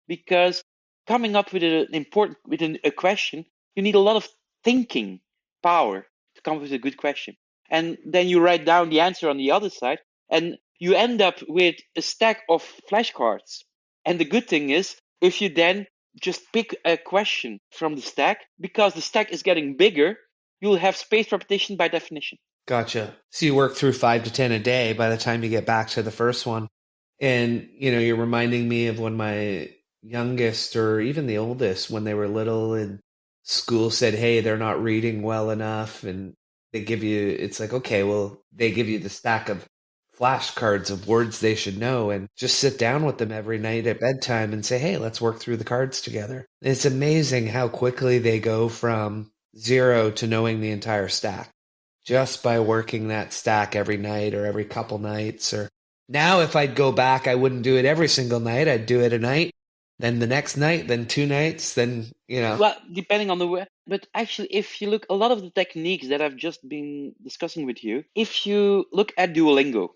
because coming up with a question, you need a lot of thinking power to come up with a good question. And then you write down the answer on the other side, and you end up with a stack of flashcards. And the good thing is, if you then just pick a question from the stack, because the stack is getting bigger, you'll have spaced repetition by definition. Gotcha. So you work through 5 to 10 a day by the time you get back to the first one. And, you're reminding me of when my youngest or even the oldest, when they were little and school said, hey, they're not reading well enough. And it's like, okay, well, they give you the stack of flashcards of words they should know, and just sit down with them every night at bedtime and say, hey, let's work through the cards together. It's amazing how quickly they go from 0 to knowing the entire stack just by working that stack every night or every couple nights. Or now if I'd go back, I wouldn't do it every single night. I'd do it a night, then the next night, then 2 nights, then, Well, depending on the way. But actually, if you look, a lot of the techniques that I've just been discussing with you, if you look at Duolingo,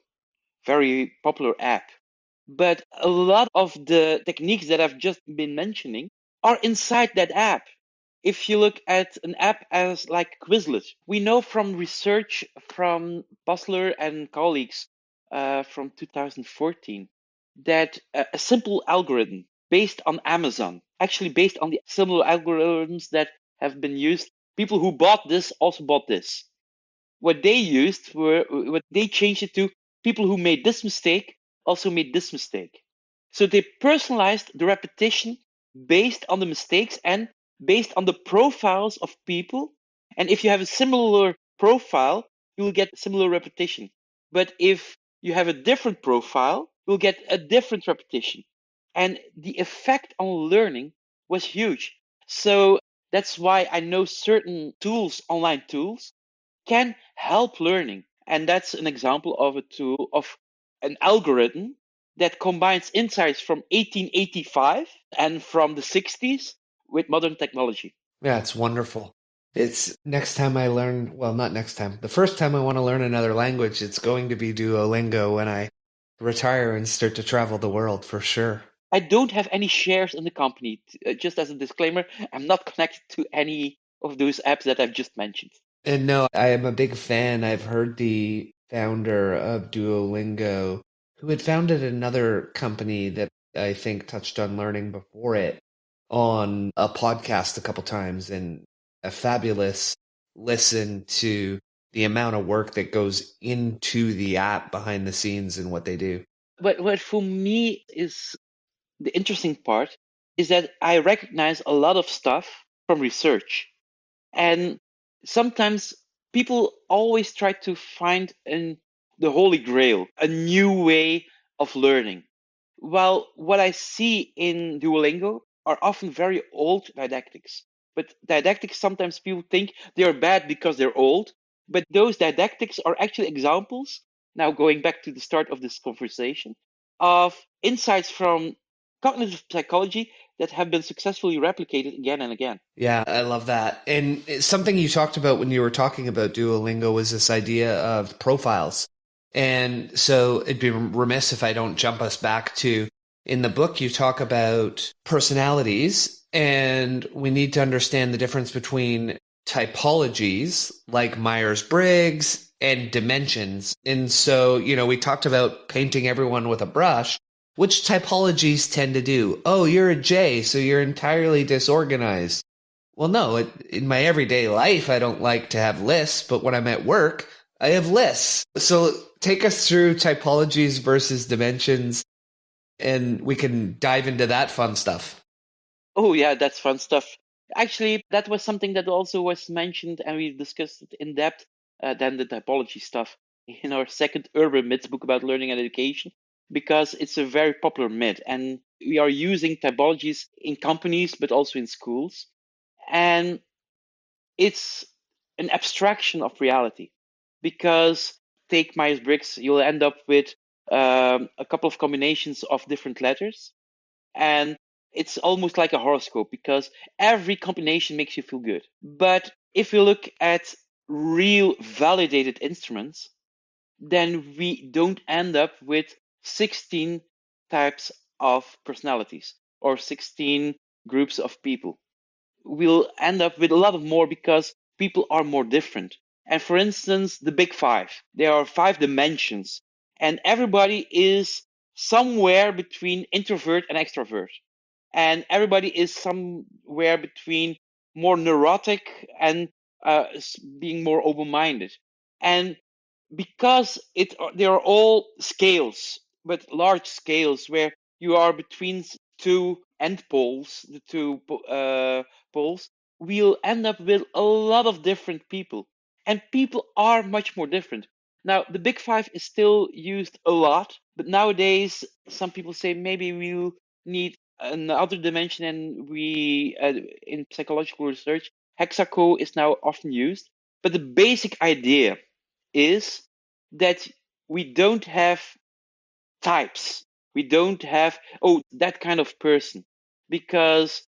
very popular app, but a lot of the techniques that I've just been mentioning are inside that app. If you look at an app as like Quizlet, we know from research from Bosler and colleagues from 2014 that a simple algorithm based on Amazon, actually based on the similar algorithms that have been used, people who bought this also bought this. What they changed it to, people who made this mistake also made this mistake. So they personalized the repetition based on the mistakes and based on the profiles of people. And if you have a similar profile, you will get similar repetition. But if you have a different profile, you'll get a different repetition. And the effect on learning was huge. So that's why I know certain tools, online tools, can help learning. And that's an example of a tool, of an algorithm that combines insights from 1885 and from the 60s with modern technology. Yeah, it's wonderful. It's next time I learn, well, not next time. The first time I want to learn another language, it's going to be Duolingo when I retire and start to travel the world, for sure. I don't have any shares in the company. Just as a disclaimer, I'm not connected to any of those apps that I've just mentioned. And no, I am a big fan. I've heard the founder of Duolingo, who had founded another company that I think touched on learning before it, on a podcast a couple times, and a fabulous listen to the amount of work that goes into the app behind the scenes and what they do. But what for me is the interesting part is that I recognize a lot of stuff from research. And sometimes people always try to find the holy grail, a new way of learning. Well, what I see in Duolingo are often very old didactics. But didactics, sometimes people think they are bad because they're old. But those didactics are actually examples, now going back to the start of this conversation, of insights from cognitive psychology that have been successfully replicated again and again. Yeah, I love that. And something you talked about when you were talking about Duolingo was this idea of profiles. And so it'd be remiss if I don't jump us back to, in the book, you talk about personalities, and we need to understand the difference between typologies like Myers-Briggs and dimensions. And so, we talked about painting everyone with a brush. Which typologies tend to do? Oh, you're a J, so you're entirely disorganized. Well, no, in my everyday life, I don't like to have lists, but when I'm at work, I have lists. So take us through typologies versus dimensions, and we can dive into that fun stuff. Oh, yeah, that's fun stuff. Actually, that was something that also was mentioned, and we discussed it in depth than the typology stuff in our second Urban Myths book about learning and education, because it's a very popular myth. And we are using typologies in companies, but also in schools. And it's an abstraction of reality, because take Myers-Briggs, you'll end up with a couple of combinations of different letters, and it's almost like a horoscope because every combination makes you feel good. But if you look at real validated instruments, then we don't end up with 16 types of personalities or 16 groups of people. We'll end up with a lot of more because people are more different. And for instance, the big five, there are 5 dimensions, and everybody is somewhere between introvert and extrovert. And everybody is somewhere between more neurotic and being more open-minded. And because they are all scales, but large scales where you are between 2 end poles, the 2 poles, we'll end up with a lot of different people. And people are much more different. Now, the big five is still used a lot, but nowadays some people say maybe we'll need another dimension, and we in psychological research, hexaco is now often used. But the basic idea is that we don't have types. We don't have, oh, that kind of person, because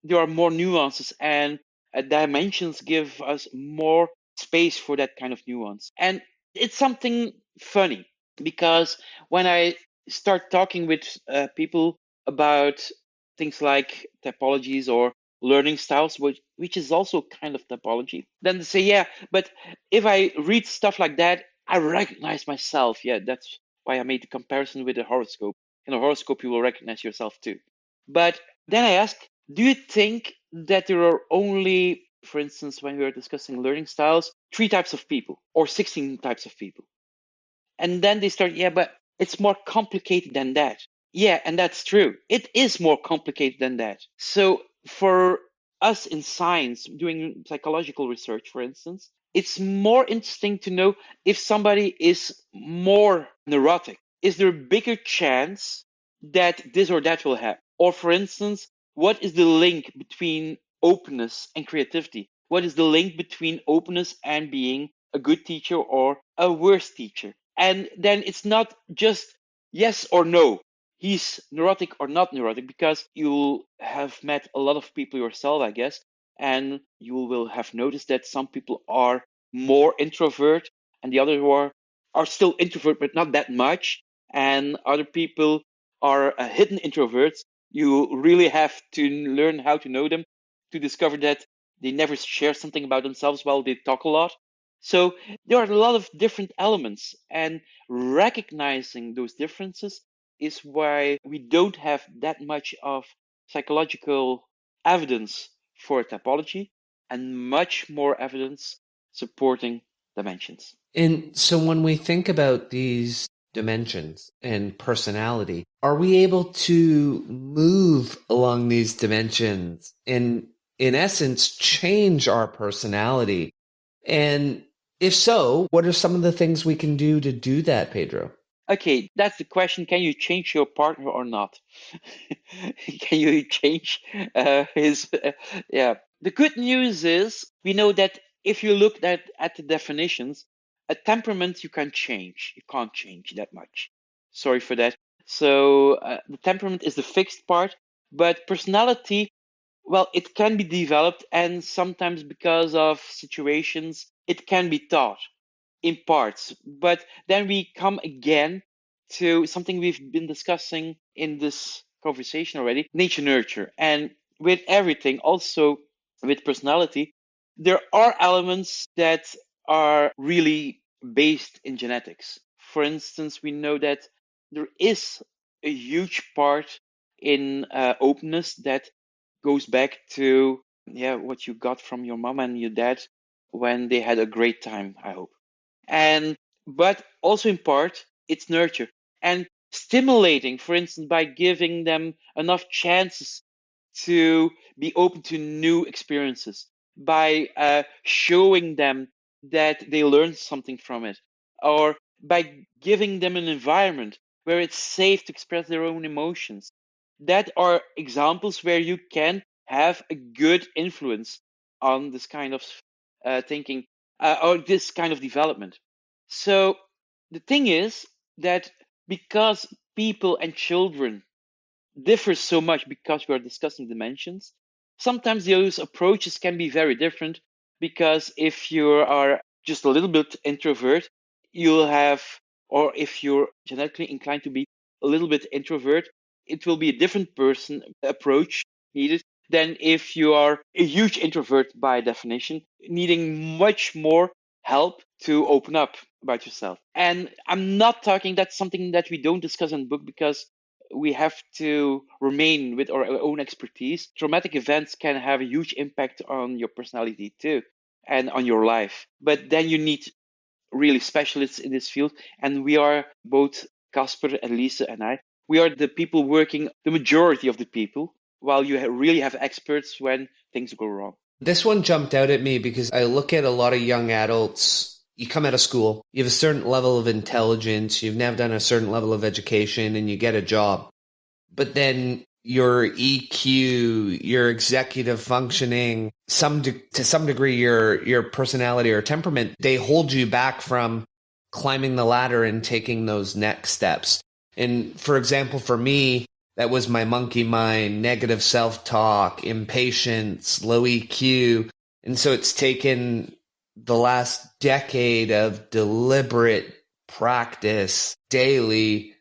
there are more nuances, and dimensions give us more space for that kind of nuance. And it's something funny, because when I start talking with people about things like typologies or learning styles, which is also kind of typology, then they say, yeah, but if I read stuff like that, I recognize myself. Yeah, that's why I made the comparison with a horoscope. In a horoscope, you will recognize yourself too. But then I ask, do you think that there are only, for instance, when we are discussing learning styles, 3 types of people or 16 types of people? And then they start, yeah, but it's more complicated than that. Yeah, and that's true. It is more complicated than that. So for us in science, doing psychological research, for instance, it's more interesting to know if somebody is more neurotic. Is there a bigger chance that this or that will happen? Or for instance, what is the link between openness and creativity? What is the link between openness and being a good teacher or a worse teacher? And then it's not just yes or no, he's neurotic or not neurotic, because you'll have met a lot of people yourself, I guess, and you will have noticed that some people are more introvert and the other are still introvert, but not that much. And other people are hidden introverts. You really have to learn how to know them to discover that they never share something about themselves while they talk a lot. So there are a lot of different elements, and recognizing those differences is why we don't have that much of psychological evidence for typology and much more evidence supporting dimensions. And so when we think about these dimensions and personality, are we able to move along these dimensions and, in essence, change our personality? And if so, what are some of the things we can do to do that, Pedro? Okay, that's the question. Can you change your partner or not? Can you change his? Yeah. The good news is we know that if you look at the definitions, a temperament you can change. You can't change that much. Sorry for that. So the temperament is the fixed part, but personality, well, it can be developed, and sometimes because of situations, it can be taught in parts. But then we come again to something we've been discussing in this conversation already, nature nurture. And with everything, also with personality, there are elements that are really based in genetics. For instance, we know that there is a huge part in openness that goes back to what you got from your mom and your dad when they had a great time, I hope. And but also in part it's nurture and stimulating, for instance, by giving them enough chances to be open to new experiences, by showing them that they learn something from it, or by giving them an environment where it's safe to express their own emotions. That are examples where you can have a good influence on this kind of thinking, or this kind of development. So the thing is that because people and children differs so much because we are discussing dimensions, sometimes those approaches can be very different. Because if you are just a little bit introvert, you'll have, or if you're genetically inclined to be a little bit introvert, it will be a different person approach needed than if you are a huge introvert by definition, needing much more help to open up about yourself. And I'm not talking, that's something that we don't discuss in the book because we have to remain with our own expertise. Traumatic events can have a huge impact on your personality too, and on your life. But then you need really specialists in this field. And we are both, Casper and Lisa and I, we are the people working, the majority of the people, while you really have experts when things go wrong. This one jumped out at me because I look at a lot of young adults. You come out of school, you have a certain level of intelligence, you've now done a certain level of education, and you get a job. But then your EQ, your executive functioning, to some degree, your personality or temperament, they hold you back from climbing the ladder and taking those next steps. And for example, for me, that was my monkey mind, negative self-talk, impatience, low EQ. And so it's taken the last decade of deliberate practice daily,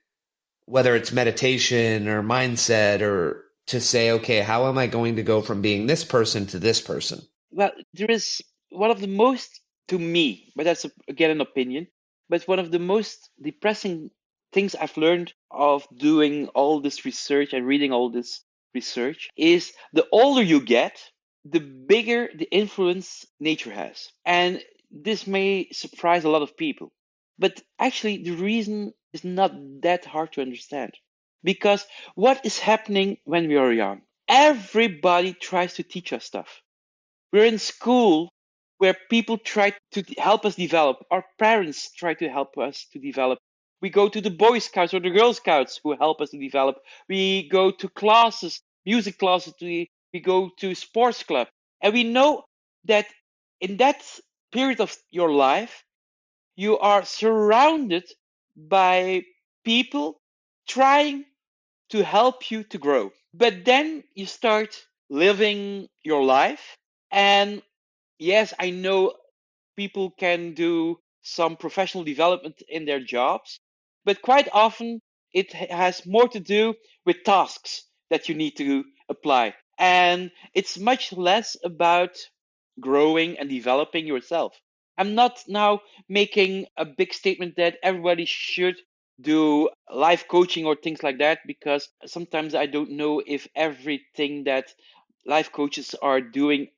whether it's meditation or mindset, or to say, okay, how am I going to go from being this person to this person? Well, there is one of the most, to me, but that's again an opinion, but one of the most depressing things I've learned of doing all this research and reading all this research is the older you get, the bigger the influence nature has. And this may surprise a lot of people, but actually the reason is not that hard to understand. Because what is happening when we are young? Everybody tries to teach us stuff. We're in school where people try to help us develop. Our parents try to help us to develop. We go to the Boy Scouts or the Girl Scouts who help us to develop. We go to classes, music classes. We go to sports club. And we know that in that period of your life, you are surrounded by people trying to help you to grow. But then you start living your life. And yes, I know people can do some professional development in their jobs, but quite often it has more to do with tasks that you need to apply. And it's much less about growing and developing yourself. I'm not now making a big statement that everybody should do life coaching or things like that, because sometimes I don't know if everything that life coaches are doing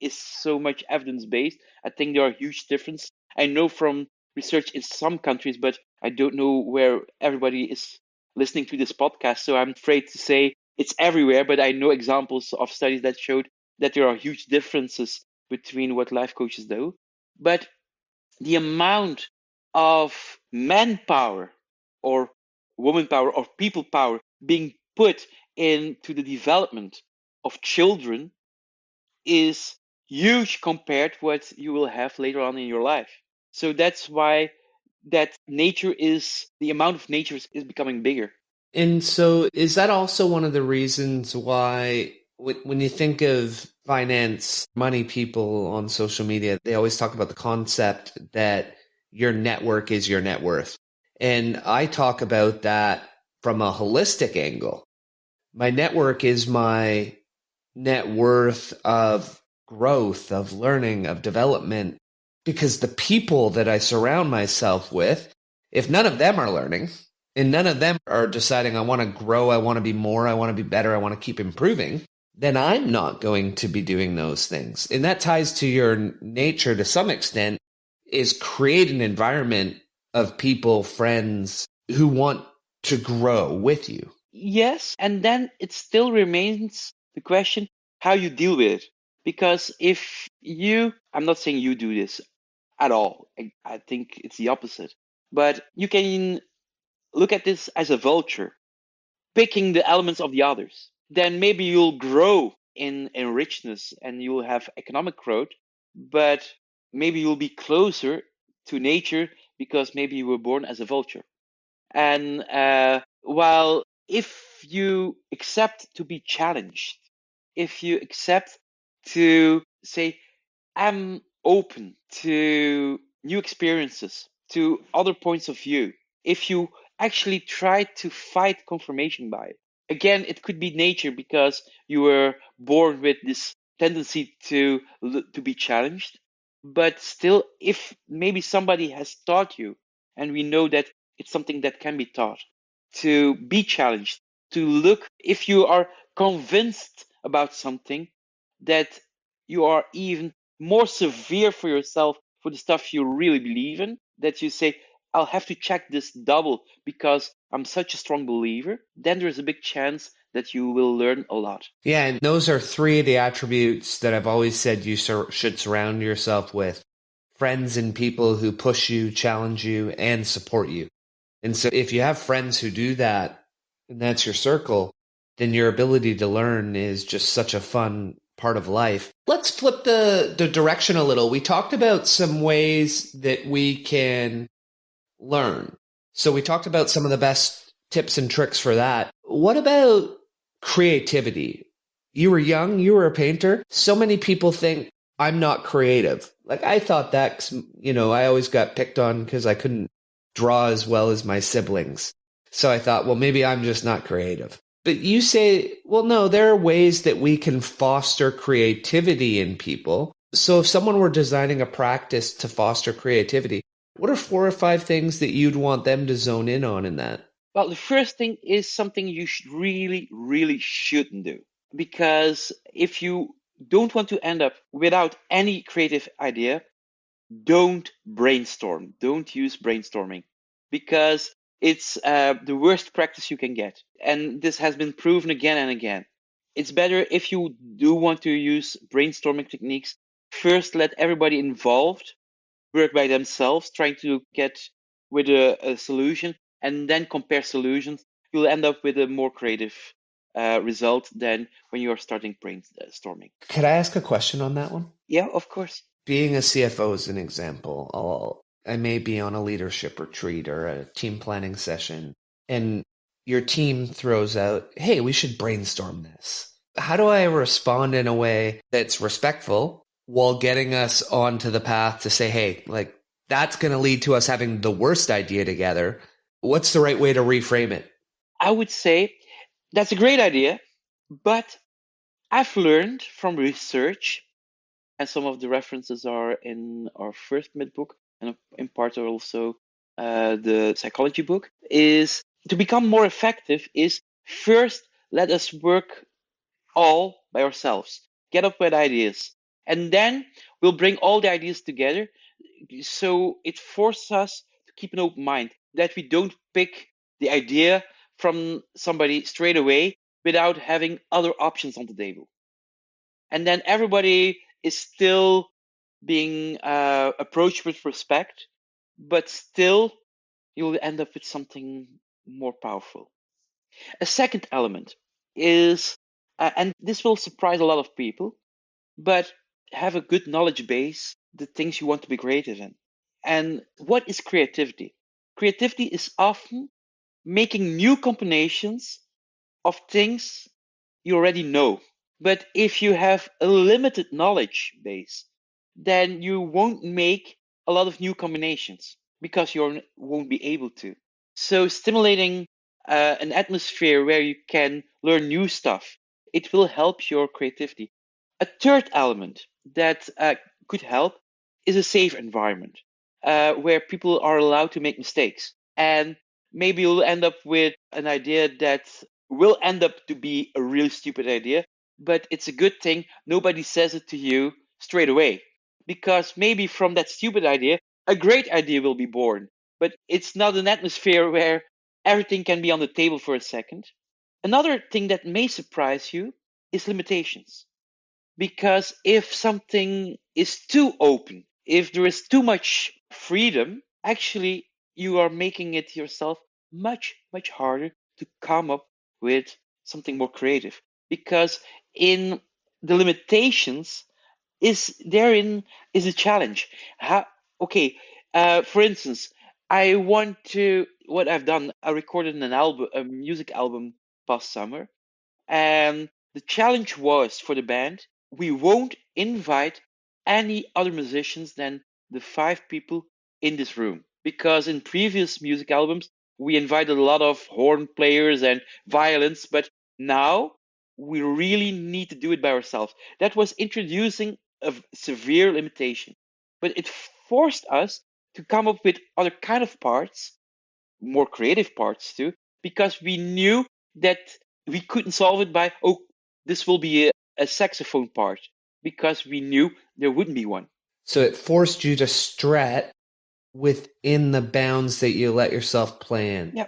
is so much evidence based. I think there are huge differences. I know from research in some countries, but I don't know where everybody is listening to this podcast. So I'm afraid to say it's everywhere, but I know examples of studies that showed that there are huge differences between what life coaches do. But the amount of manpower or woman power or people power being put into the development of children is huge compared to what you will have later on in your life. So that's why that nature is, the amount of nature is becoming bigger. And so, is that also one of the reasons why, when you think of finance, money people on social media, they always talk about the concept that your network is your net worth? And I talk about that from a holistic angle. My network is my net worth of growth, of learning, of development, because the people that I surround myself with, if none of them are learning and none of them are deciding, I want to grow, I want to be more, I want to be better, I want to keep improving, then I'm not going to be doing those things. And that ties to your nature to some extent, is create an environment of people, friends who want to grow with you. Yes, and then it still remains the question how you deal with it. Because if you, I'm not saying you do this at all, I think it's the opposite, but you can look at this as a vulture, picking the elements of the others. Then maybe you'll grow in richness and you'll have economic growth, but maybe you'll be closer to nature because maybe you were born as a vulture. And while if you accept to be challenged, if you accept to say, I'm open to new experiences, to other points of view, if you actually try to fight confirmation bias, again, it could be nature because you were born with this tendency to be challenged. But still, if maybe somebody has taught you, and we know that it's something that can be taught, to be challenged, to look, if you are convinced about something, that you are even more severe for yourself for the stuff you really believe in, that you say, I'll have to check this double because I'm such a strong believer, then there's a big chance that you will learn a lot. Yeah, and those are three of the attributes that I've always said you should surround yourself with: friends and people who push you, challenge you, and support you. And so if you have friends who do that, and that's your circle, then your ability to learn is just such a fun part of life. Let's flip the direction a little. We talked about some ways that we can learn. So we talked about some of the best tips and tricks for that. What about creativity? You were young, you were a painter. So many people think I'm not creative. Like I thought that, 'cause, I always got picked on because I couldn't draw as well as my siblings. So I thought, well, maybe I'm just not creative. But you say, well, no, there are ways that we can foster creativity in people. So if someone were designing a practice to foster creativity, what are 4 or 5 things that you'd want them to zone in on in that? Well, the first thing is something you really, really shouldn't do. Because if you don't want to end up without any creative idea, don't brainstorm. Don't use brainstorming because it's the worst practice you can get. And this has been proven again and again. It's better if you do want to use brainstorming techniques, first let everybody involved work by themselves, trying to get with a solution, and then compare solutions. You'll end up with a more creative result than when you are starting brainstorming. Could I ask a question on that one? Yeah, of course. Being a CFO is an example. I may be on a leadership retreat or a team planning session, and your team throws out, hey, we should brainstorm this. How do I respond in a way that's respectful while getting us onto the path to say, hey, like that's going to lead to us having the worst idea together? What's the right way to reframe it? I would say that's a great idea, but I've learned from research, and some of the references are in our first mid book, and in part are also the psychology book, is to become more effective is first let us work all by ourselves, get up with ideas, and then we'll bring all the ideas together. So it forces us to keep an open mind, that we don't pick the idea from somebody straight away without having other options on the table. And then everybody is still being approached with respect, but still you'll end up with something more powerful. A second element is, and this will surprise a lot of people, but have a good knowledge base, the things you want to be creative in. And what is creativity? Creativity is often making new combinations of things you already know. But if you have a limited knowledge base, then you won't make a lot of new combinations because you won't be able to. So stimulating an atmosphere where you can learn new stuff, it will help your creativity. A third element that could help is a safe environment where people are allowed to make mistakes. And maybe you'll end up with an idea that will end up to be a really stupid idea, but it's a good thing nobody says it to you straight away. Because maybe from that stupid idea, a great idea will be born. But it's not an atmosphere where everything can be on the table for a second. Another thing that may surprise you is limitations. Because if something is too open, if there is too much freedom, actually you are making it yourself much, much harder to come up with something more creative. Because in the limitations therein is a challenge. Okay, for instance, what I've done, I recorded an album, a music album past summer, and the challenge was for the band, we won't invite any other musicians than the 5 people in this room. Because in previous music albums, we invited a lot of horn players and violins, but now we really need to do it by ourselves. That was introducing a severe limitation, but it forced us to come up with other kind of parts, more creative parts too, because we knew that we couldn't solve it by, oh, this will be a saxophone part, because we knew there wouldn't be one. So it forced you to stretch within the bounds that you let yourself plan. Yeah.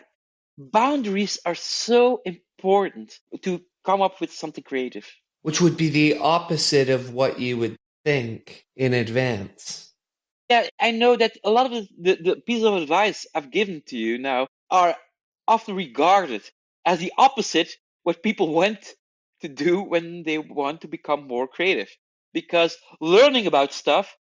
Boundaries are so important to come up with something creative. Which would be the opposite of what you would think in advance. Yeah, I know that a lot of the pieces of advice I've given to you now are often regarded as the opposite what people want to do when they want to become more creative. Because learning about stuff,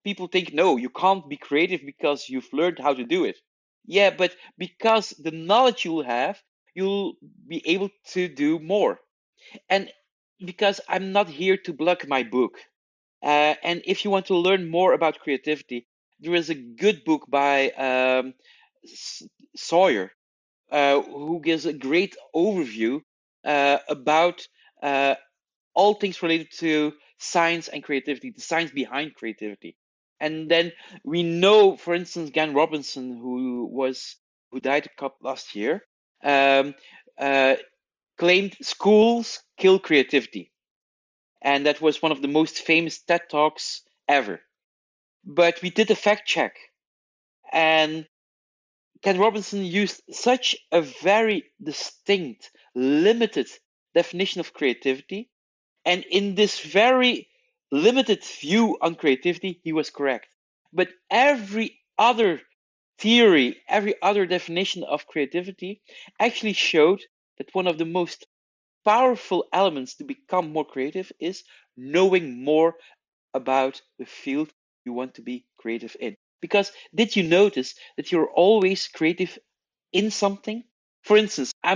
people think, no, you can't be creative because you've learned how to do it. Yeah, but because the knowledge you'll have, you'll be able to do more. And because I'm not here to plug my book. And if you want to learn more about creativity, there is a good book by Sawyer, who gives a great overview about all things related to science and creativity, the science behind creativity. And then we know, for instance, Gan Robinson, who died last year, claimed schools kill creativity. And that was one of the most famous TED Talks ever. But we did a fact check, and Ken Robinson used such a very distinct, limited definition of creativity. And in this very limited view on creativity, he was correct. But every other theory, every other definition of creativity actually showed that one of the most powerful elements to become more creative is knowing more about the field you want to be creative in. Because did you notice that you're always creative in something? For instance, I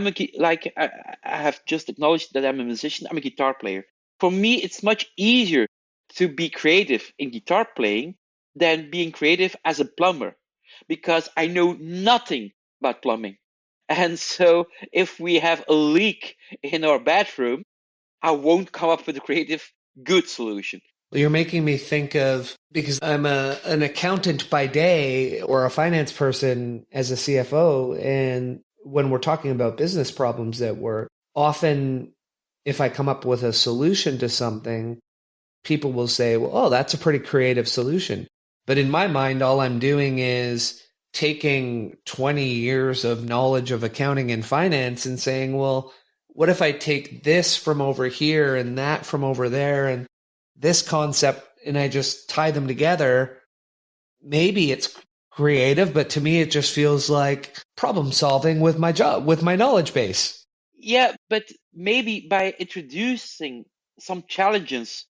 have just acknowledged that I'm a musician. I'm a guitar player. For me, it's much easier to be creative in guitar playing than being creative as a plumber, because I know nothing about plumbing. And so if we have a leak in our bathroom, I won't come up with a creative, good solution. You're making me think of, because I'm an accountant by day or a finance person as a CFO, and when we're talking about business problems that we're often, if I come up with a solution to something, people will say, well, oh, that's a pretty creative solution. But in my mind, all I'm doing is taking 20 years of knowledge of accounting and finance and saying, well, what if I take this from over here and that from over there and this concept, and I just tie them together? Maybe it's creative, but to me, it just feels like problem solving with my job, with my knowledge base. Yeah, but maybe by introducing some challenges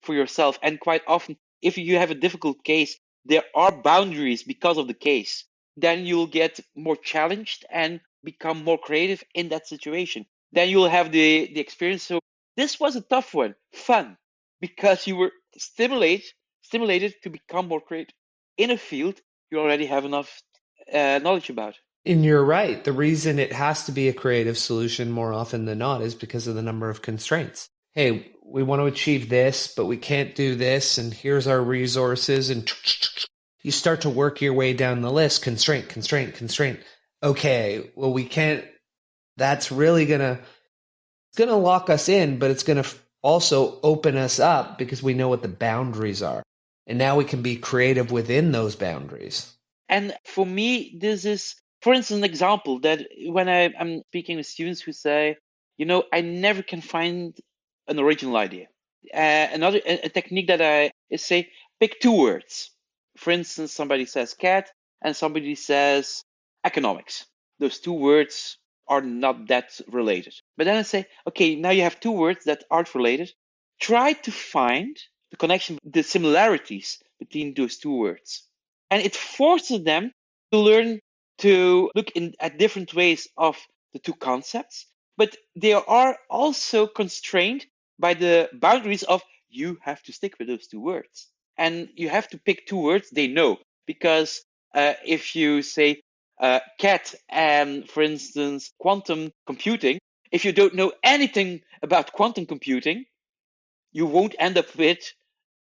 for yourself, and quite often, if you have a difficult case, there are boundaries because of the case, then you'll get more challenged and become more creative in that situation. Then you'll have the experience. So this was a tough one, fun, because you were stimulated to become more creative in a field you already have enough knowledge about. And you're right. The reason it has to be a creative solution more often than not is because of the number of constraints. Hey, we want to achieve this, but we can't do this, and here's our resources, and you start to work your way down the list. Constraint, constraint, constraint. Okay, well, we can't. That's really gonna lock us in, but it's gonna also open us up because we know what the boundaries are, and now we can be creative within those boundaries. And for me, this is, for instance, an example that when I'm speaking with students who say, I never can find an original idea. Another a technique that I say, pick two words. For instance, somebody says cat and somebody says economics. Those two words are not that related. But then I say, okay, now you have two words that aren't related. Try to find the connection, the similarities between those two words. And it forces them to learn to look at different ways of the two concepts, but they are also constrained by the boundaries of you have to stick with those two words. And you have to pick two words they know, because if you say cat and, for instance, quantum computing, if you don't know anything about quantum computing, you won't end up with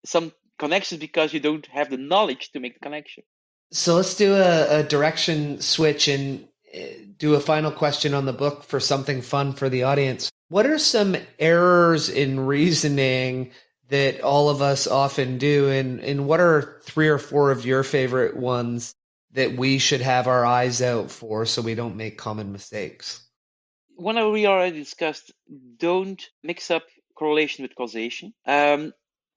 some connections because you don't have the knowledge to make the connection. So let's do a direction switch and do a final question on the book for something fun for the audience. What are some errors in reasoning that all of us often do? And what are 3 or 4 of your favorite ones that we should have our eyes out for so we don't make common mistakes? One we already discussed, don't mix up correlation with causation.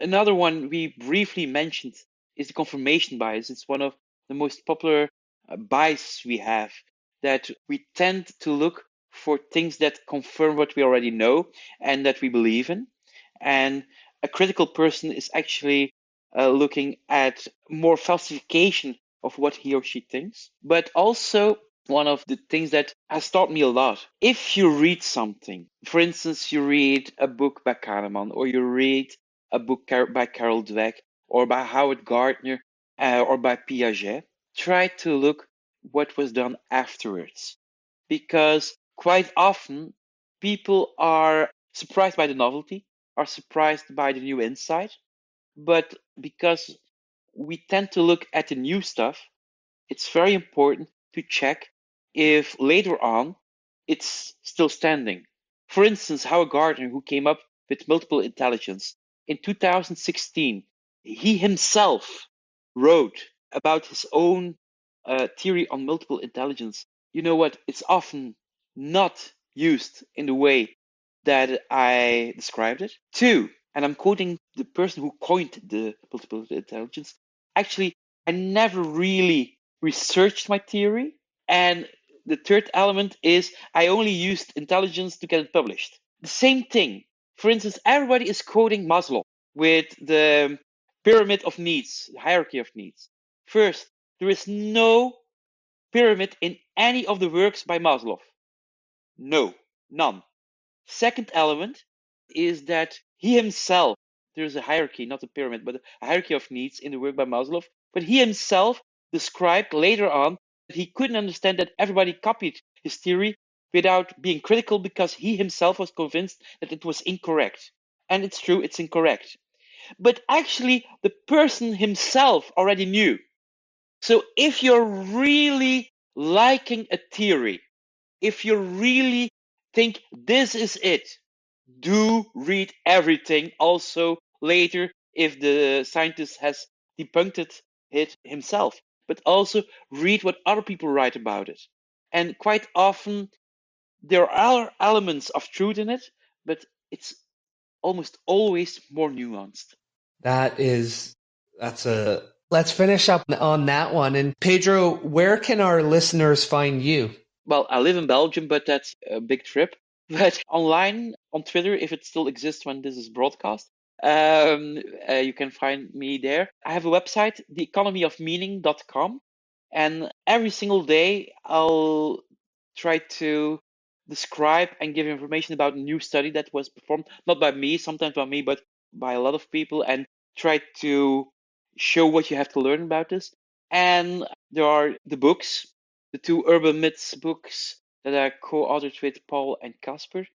Another one we briefly mentioned is the confirmation bias. It's one of the most popular biases we have, that we tend to look for things that confirm what we already know and that we believe in. And a critical person is actually looking at more falsification of what he or she thinks. But also, one of the things that has taught me a lot, if you read something, for instance, you read a book by Kahneman, or you read a book by Carol Dweck, or by Howard Gardner, or by Piaget, try to look what was done afterwards. Because quite often, people are surprised by the novelty, are surprised by the new insight, but because we tend to look at the new stuff, it's very important to check if later on it's still standing. For instance, Howard Gardner, who came up with multiple intelligence, in 2016, he himself wrote about his own theory on multiple intelligence. You know what? It's often not used in the way that I described it. 2, and I'm quoting the person who coined the multiple intelligence, actually, I never really researched my theory. And the third element is I only used intelligence to get it published. The same thing. For instance, everybody is quoting Maslow with the pyramid of needs, the hierarchy of needs. First, there is no pyramid in any of the works by Maslow. No, none. Second element is that he himself, there's a hierarchy, not a pyramid, but a hierarchy of needs in the work by Maslow, but he himself described later on that he couldn't understand that everybody copied his theory without being critical, because he himself was convinced that it was incorrect. And it's true, it's incorrect. But actually, the person himself already knew. So if you're really liking a theory, if you really think this is it, do read everything. Also later, if the scientist has debunked it himself, but also read what other people write about it. And quite often there are elements of truth in it, but it's almost always more nuanced. Let's finish up on that one. And Pedro, where can our listeners find you? Well, I live in Belgium, but that's a big trip. But online, on Twitter, if it still exists when this is broadcast, you can find me there. I have a website, theeconomyofmeaning.com, and every single day I'll try to describe and give information about a new study that was performed, not by me, sometimes by me, but by a lot of people, and try to show what you have to learn about this. And there are the books, the two urban myths books that are co-authored with Paul and Casper.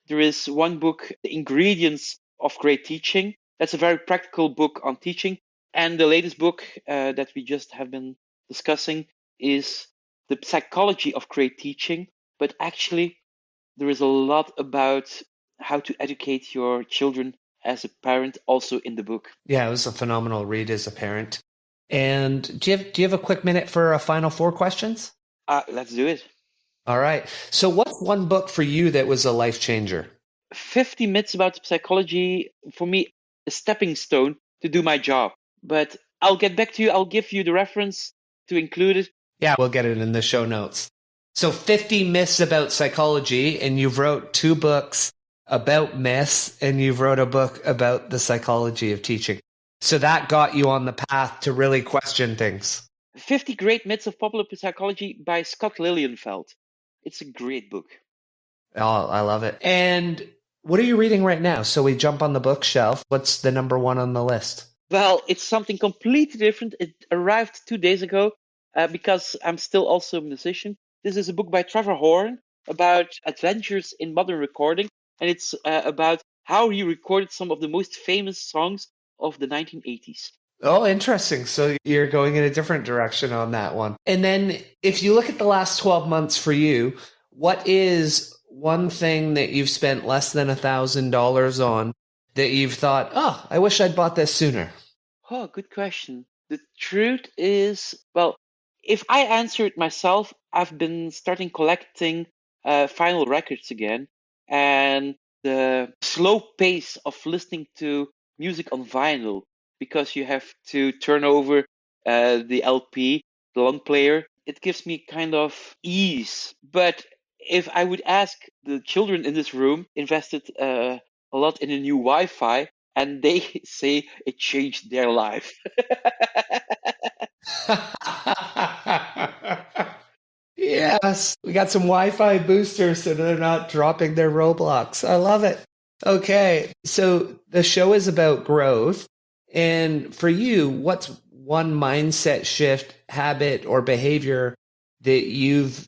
There is one book, The Ingredients of Great Teaching. That's a very practical book on teaching. And the latest book that we just have been discussing is The Psychology of Great Teaching. But actually, there is a lot about how to educate your children as a parent also in the book. Yeah, it was a phenomenal read as a parent. And do you have a quick minute for a final 4 questions? Let's do it. All right. So what's one book for you that was a life changer? 50 Myths About Psychology, for me, a stepping stone to do my job. But I'll get back to you. I'll give you the reference to include it. Yeah, we'll get it in the show notes. So 50 myths about psychology, and you've wrote 2 books about myths, and you've wrote a book about the psychology of teaching. So that got you on the path to really question things. 50 Great Myths of Popular Psychology by Scott Lilienfeld. It's a great book. Oh, I love it. And what are you reading right now? So we jump on the bookshelf. What's the number 1 on the list? Well, it's something completely different. It arrived 2 days ago because I'm still also a musician. This is a book by Trevor Horn about adventures in modern recording. And it's about how he recorded some of the most famous songs of the 1980s. Oh, interesting. So you're going in a different direction on that one. And then if you look at the last 12 months for you, what is one thing that you've spent less than $1,000 on that you've thought, oh, I wish I'd bought this sooner? Oh, good question. The truth is, well, if I answer it myself, I've been starting collecting vinyl records again. And the slow pace of listening to music on vinyl, because you have to turn over the LP, the long player, it gives me kind of ease. But if I would ask the children in this room, invested a lot in a new Wi-Fi, and they say it changed their life. Yes, we got some Wi-Fi boosters so they're not dropping their Roblox. I love it. Okay, so the show is about growth. And for you, what's one mindset shift, habit, or behavior that you've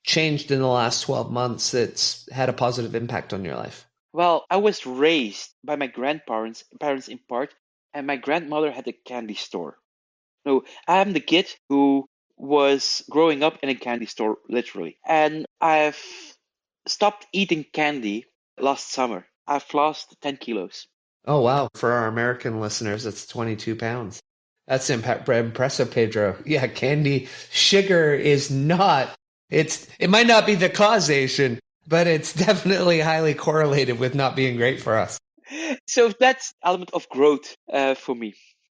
changed in the last 12 months that's had a positive impact on your life? Well, I was raised by my parents in part, and my grandmother had a candy store. No, I'm the kid who was growing up in a candy store, literally. And I've stopped eating candy last summer. I've lost 10 kilos. Oh, wow. For our American listeners, that's 22 pounds. That's impressive, Pedro. Yeah, candy, sugar is not, it might not be the causation, but it's definitely highly correlated with not being great for us. So that's element of growth for me.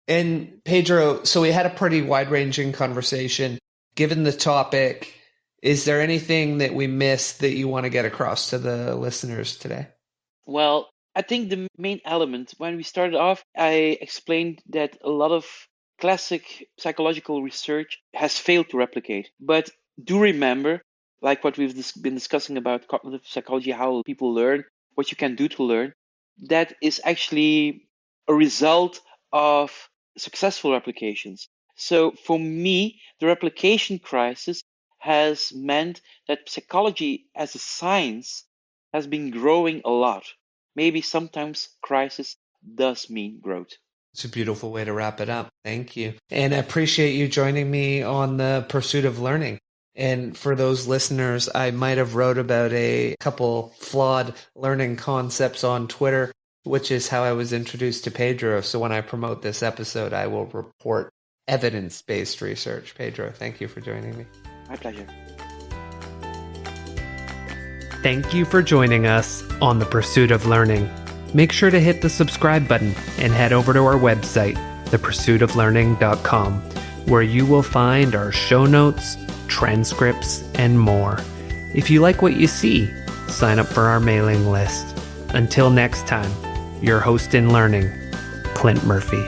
And Pedro, so we had a pretty wide-ranging conversation. Given the topic, is there anything that we missed that you want to get across to the listeners today? Well, I think the main element, when we started off, I explained that a lot of classic psychological research has failed to replicate. But do remember, like what we've been discussing about cognitive psychology, how people learn, what you can do to learn, that is actually a result of successful replications. So for me, the replication crisis has meant that psychology as a science has been growing a lot. Maybe sometimes crisis does mean growth. It's a beautiful way to wrap it up. Thank you. And I appreciate you joining me on the pursuit of learning. And for those listeners, I might have wrote about a couple flawed learning concepts on Twitter, which is how I was introduced to Pedro. So when I promote this episode, I will report evidence-based research. Pedro, thank you for joining me. My pleasure. Thank you for joining us on The Pursuit of Learning. Make sure to hit the subscribe button and head over to our website, thepursuitoflearning.com, where you will find our show notes, transcripts, and more. If you like what you see, sign up for our mailing list. Until next time, your host in learning, Clint Murphy.